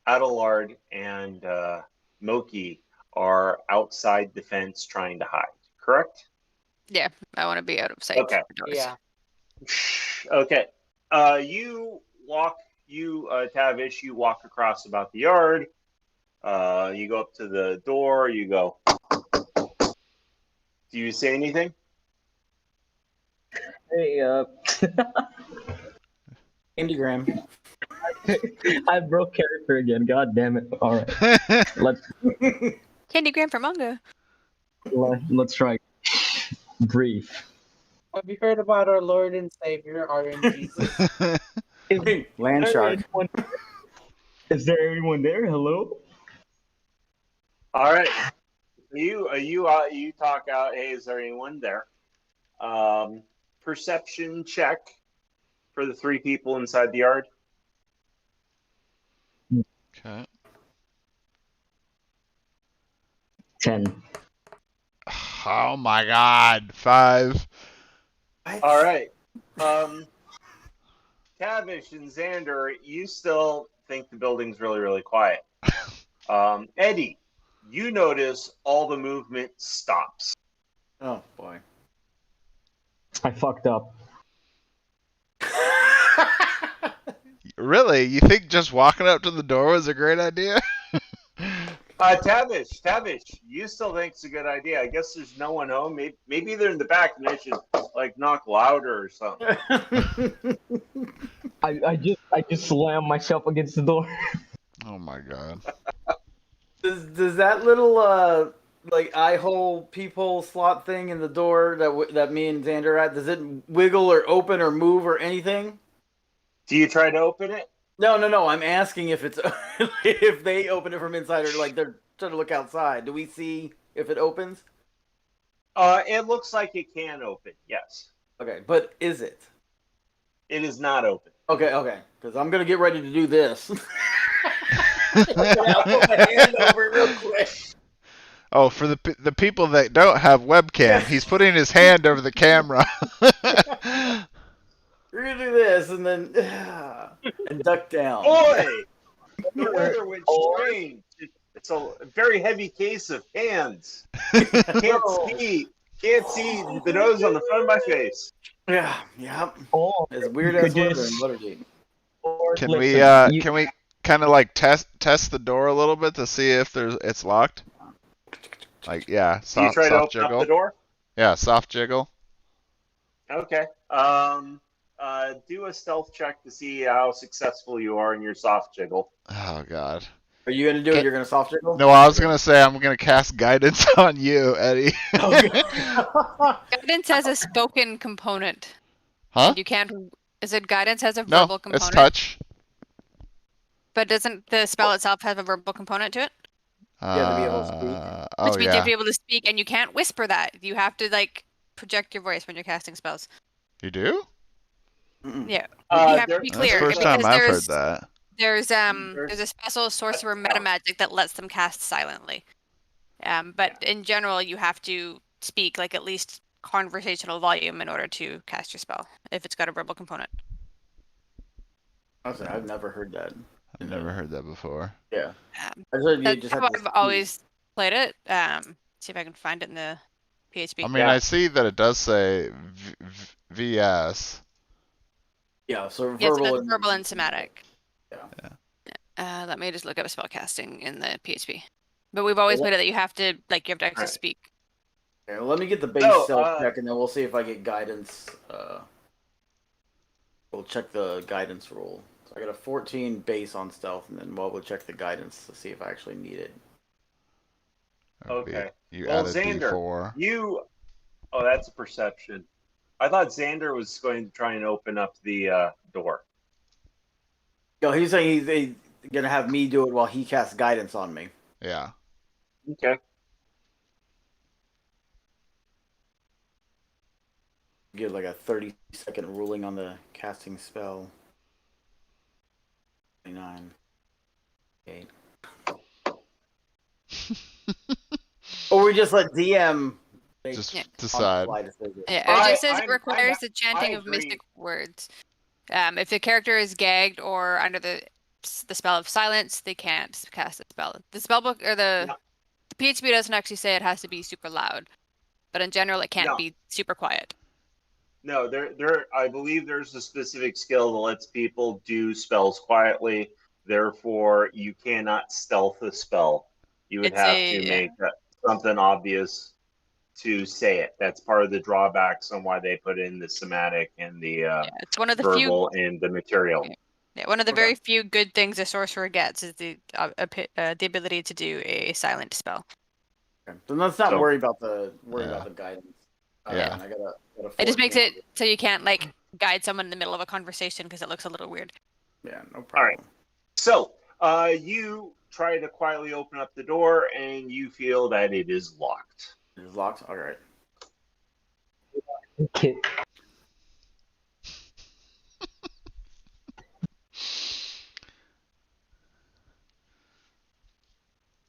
Adelard and Moki are outside the fence trying to hide, correct? Yeah, I want to be out of sight. Okay. of the doors. Yeah. Okay. Tavish, you walk across about the yard. You go up to the door. You go. Do you say anything? Hey, Indiegram. I broke character again. God damn it! All right, let's Candygram for manga. let's try. Breathe. Have you heard about our Lord and Savior, RN Jesus? Land shark. Is there anyone there? Hello? All right. You talk out. Hey, is there anyone there? Perception check for the 3 people inside the yard. Okay. 10. Oh my God. 5. All right. Tavish and Xyander, you still think the building's really, really quiet. Eddie, you notice all the movement stops. Oh boy. I fucked up. Really? You think just walking up to the door was a great idea? Tavish, you still think it's a good idea. I guess there's no one home. Maybe they're in the back and they should like knock louder or something. I just slammed myself against the door. Oh my God. Does that little like eye hole peephole slot thing in the door that me and Xander are at, does it wiggle or open or move or anything? Do you try to open it? No. I'm asking if it's if they open it from inside or like they're trying to look outside. Do we see if it opens? It looks like it can open. Yes. Okay, but is it? It is not open. Okay, because I'm gonna get ready to do this. I'll put my hand over it real quick. Oh, for the people that don't have webcam, he's putting his hand over the camera. We're gonna do this and then and duck down. Boy, the weather went strange. It's a very heavy case of hands. Can't see the nose on the front of my face. Yeah. Oh, It's weird as weather in Waterdeep. Can listen, we can we kind of like test the door a little bit to see if it's locked? Like Do you soft try to open jiggle. up the door? Yeah, soft jiggle. Okay. Do a stealth check to see how successful you are in your soft jiggle. Oh God. Are you gonna do it? You're gonna soft jiggle? No, I was gonna say I'm gonna cast guidance on you, Eddie. Guidance has a spoken component. Huh? You can't. Is it guidance has a No, verbal component? it's touch. But doesn't the spell itself have a verbal component to it? Yeah, to be able to speak. Oh Which means you yeah. have to be able to speak, and you can't whisper that. You have to like project your voice when you're casting spells. You do? Mm-mm. Yeah, you have to be That's clear. the first time because I've heard there's that. there's a special sorcerer meta magic that lets them cast silently. But in general, you have to speak like at least conversational volume in order to cast your spell if it's got a verbal component. Honestly, I've never heard that. I've never heard that before. Yeah. Um, I heard you That's just how have to I've always played it. See if I can find it in the PHP. I mean, I see that it does say VS. Yeah, so Yes, verbal. it's verbal and somatic. Yeah. Let me just look up spellcasting in the PHP. But we've always played it that you have to actually Alright. speak. Okay, well, let me get the base So, self check, and then we'll see if I get guidance. We'll check the guidance roll. So I got a 14 base on stealth, and then we'll check the guidance to see if I actually need it. That would be- Okay. You Well, added Xander, D4. Oh, that's a perception. I thought Xander was going to try and open up the door. No, he's saying he's gonna have me do it while he casts guidance on me. Yeah. Okay. Give like a 30-second ruling on the casting spell. 29. 8. Or we just let DM make Just Yeah. decide. on-the-fly decision. Yeah, it just says I'm- it requires the I chanting of agree. mystic words. If the character is gagged or under the the spell of silence, they can't cast a spell. The spellbook or the PHP doesn't actually say it has to be super loud, but in general, it can't be super quiet. No, I believe there's a specific skill that lets people do spells quietly. Therefore, you cannot stealth a spell. You would have to make something obvious to say it. That's part of the drawbacks on why they put in the somatic and the it's one of the verbal and the material. Yeah, one of the very few good things a sorcerer gets is the ability to do a silent spell. Okay. So let's not worry about the guidance. Yeah. It just makes it so you can't like guide someone in the middle of a conversation because it looks a little weird. Yeah, no problem. All right. So you try to quietly open up the door, and you feel that it is locked. It is locked. All right. Okay.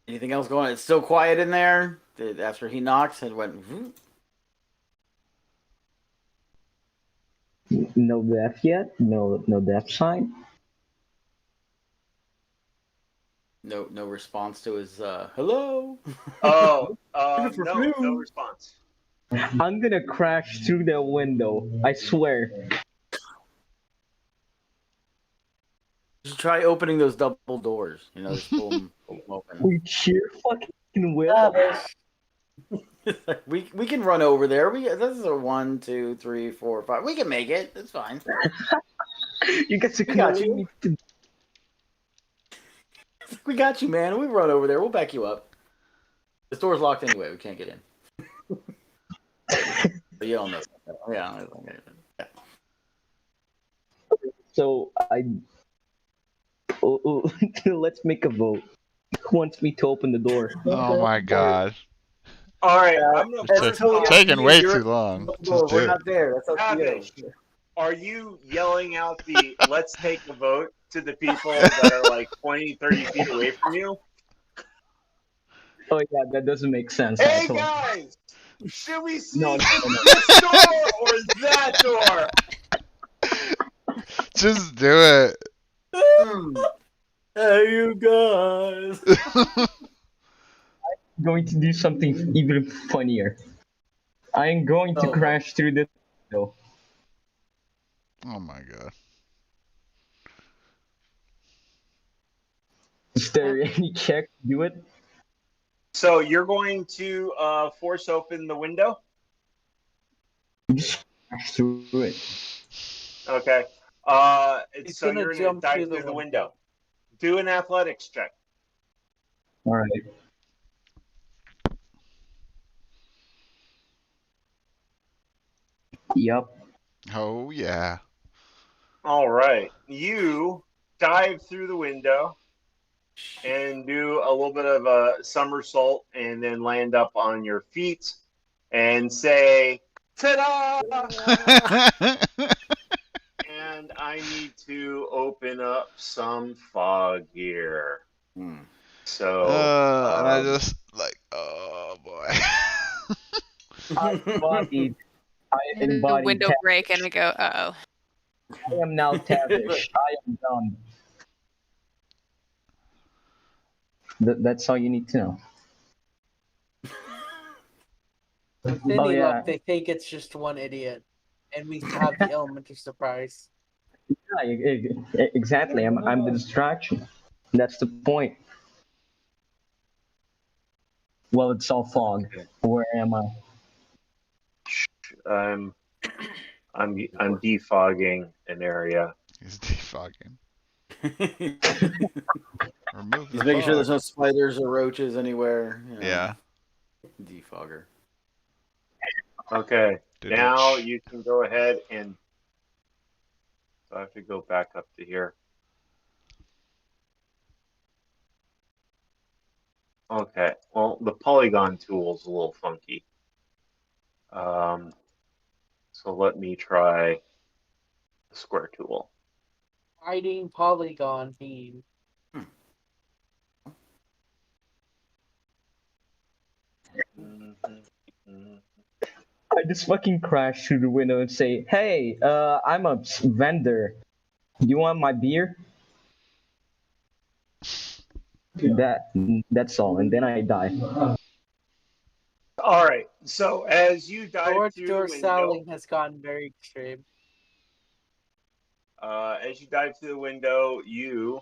Anything else going on? It's still quiet in there. After he knocked, it went. Whoop. No death yet. No death sign. No response to his hello. No response. I'm gonna crash through the window. I swear. Just try opening those double doors. You know, just pull them open. We sheer fucking will. we can run over there. This is a 1, 2, 3, 4, 5. We can make it. It's fine. You guys got you. We got you, man. We run over there. We'll back you up. This door's locked anyway. We can't get in. But you all know that. Yeah. So let's make a vote. Who wants me to open the door? Oh my god. All right, It's taking way too long. We're not there. That's up to you. Are you yelling out the "let's take a vote" to the people that are like 20, 30 feet away from you? Oh yeah, that doesn't make sense. Hey guys, should we see this door or that door? Just do it. Hey, you guys. I'm going to do something even funnier. I am going to crash through this window. Oh my god. Is there any check to do it? So you're going to force open the window? Just crash through it. Okay. So you're going to dive through the window. Do an athletics check. All right. Yep. Oh yeah. All right. You dive through the window and do a little bit of a somersault and then land up on your feet and say, ta-da! And I need to open up some fog here. So, and I just like, oh boy. I embodied window break and I go, uh-oh. I am now Tavish. I am done. That's all you need to know. With any luck, they think it's just one idiot, and we have the element of surprise. Yeah, exactly. I'm the distraction. That's the point. Well, it's all fog. Where am I? I'm defogging an area. He's defogging. Remove He's making sure there's no spiders or roaches anywhere. You know. Yeah. Defogger. Okay. Now you can go ahead and. So I have to go back up to here. Okay. Well, the polygon tool is a little funky. So let me try the square tool. Hiding polygon theme. I just fucking crash through the window and say, "Hey, I'm a vendor. Do you want my beer?" Hey, you guys. Hey, I'm a vendor. Do you want my beer? Do you want my beer? Do you want my beer? That's all, and then I die. All right. So as you dive through the Door window, selling has gotten very extreme. you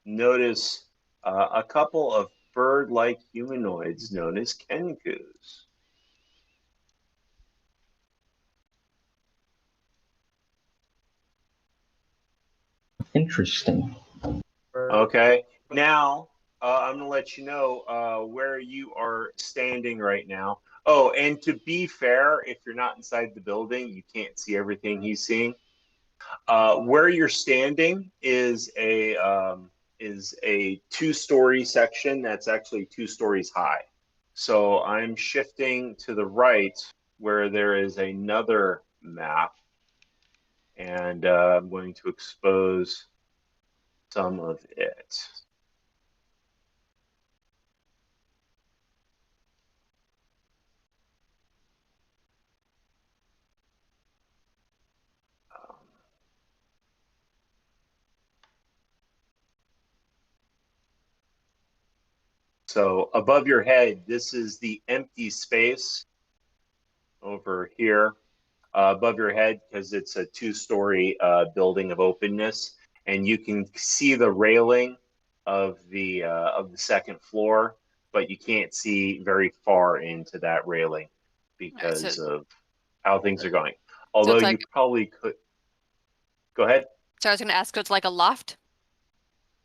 notice a couple of bird-like humanoids known as Kenkus. Interesting. Okay. Now, I'm going to let you know where you are standing right now. Oh, and to be fair, if you're not inside the building, you can't see everything he's seeing. Where you're standing is a two-story section that's actually 2 stories high. So I'm shifting to the right where there is another map, and I'm going to expose some of it. So above your head, this is the empty space over here above your head, because it's a 2-story building of openness, and you can see the railing of the 2nd floor, but you can't see very far into that railing because of how things are going. Although you probably could. Go ahead. So I was going to ask, so it's like a loft?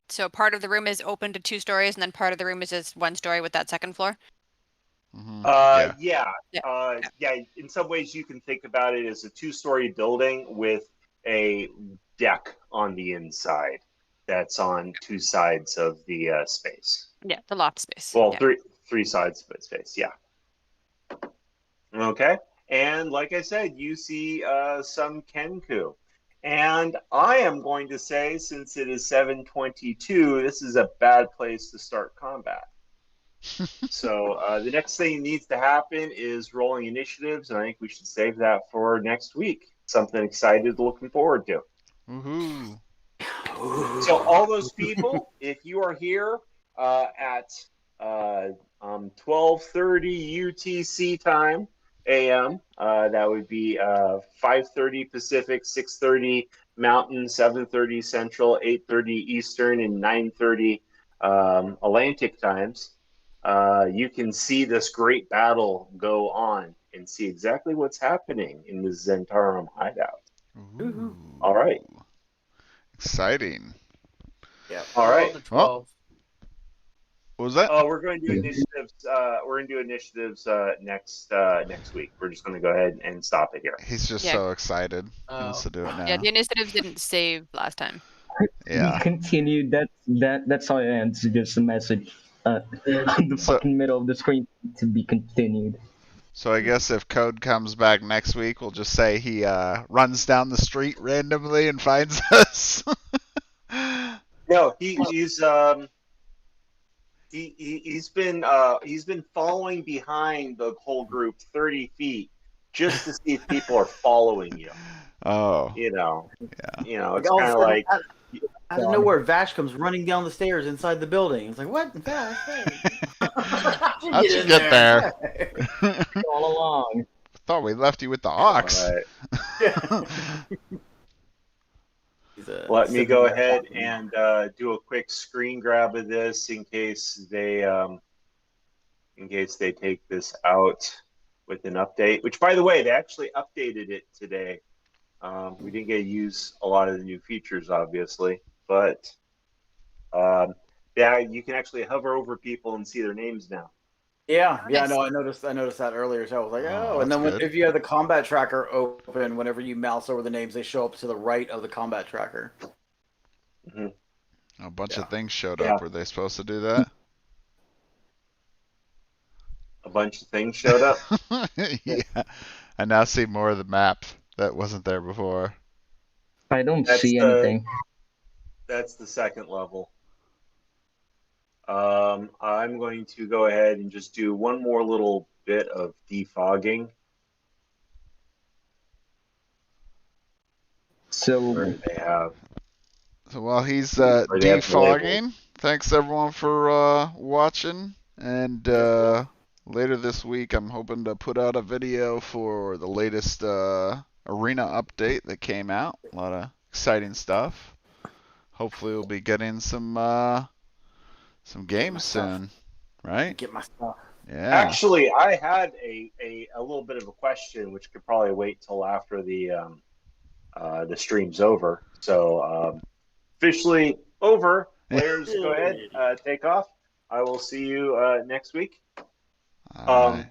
So part of the room is open to 2 stories, and then part of the room is just 1 story with that 2nd floor? Yeah. In some ways, you can think about it as a 2-story building with a deck on the inside that's on 2 sides of the space. Yeah, the loft space. Well, three sides of the space, yeah. Okay. And like I said, you see some Kenku. And I am going to say, since it is 7:22, this is a bad place to start combat. So the next thing needs to happen is rolling initiatives, and I think we should save that for next week. Something excited, looking forward to. Woohoo! So all those people, if you are here at 12:30 UTC time AM, that would be 5:30 Pacific, 6:30 Mountain, 7:30 Central, 8:30 Eastern, and 9:30 Atlantic times. You can see this great battle go on and see exactly what's happening in the Zentarum hideout. Ooh. All right. Exciting. Yeah. All right. 12. What was that? Oh, we're going to do initiatives. We're going to do initiatives next week. We're just going to go ahead and stop it here. He's just so excited. He wants to do it now. Yeah, the initiatives didn't save last time. Yeah. We continued. That's how it ends. Just a message on the fucking middle of the screen to be continued. So I guess if Code comes back next week, we'll just say he runs down the street randomly and finds us. No, he's been following behind the whole group 30 feet just to see if people are following you. Oh. You know, Yeah. it's kind of like out of nowhere, Vash comes running down the stairs inside the building. It's like, what? Vash? How'd you get there? All along. Thought we left you with the ox. Let me go ahead and do a quick screen grab of this in case they take this out with an update. Which, by the way, they actually updated it today. We didn't get to use a lot of the new features, obviously, but yeah, you can actually hover over people and see their names now. Yeah, no, I noticed that earlier. So I was like, oh, and then if you have the combat tracker open, whenever you mouse over the names, they show up to the right of the combat tracker. A bunch of things showed up. Were they supposed to do that? A bunch of things showed up? Yeah. I now see more of the map that wasn't there before. I don't see anything. That's the 2nd level. I'm going to go ahead and just do one more little bit of defogging. So Where do they have? So while he's Or they have the labels. defogging, thanks everyone for watching. And later this week, I'm hoping to put out a video for the latest arena update that came out. A lot of exciting stuff. Hopefully, we'll be getting some games soon, right? Get my stuff. Yeah. Actually, I had a little bit of a question, which could probably wait till after the stream's over. So officially over. Players, go ahead, take off. I will see you next week. All right.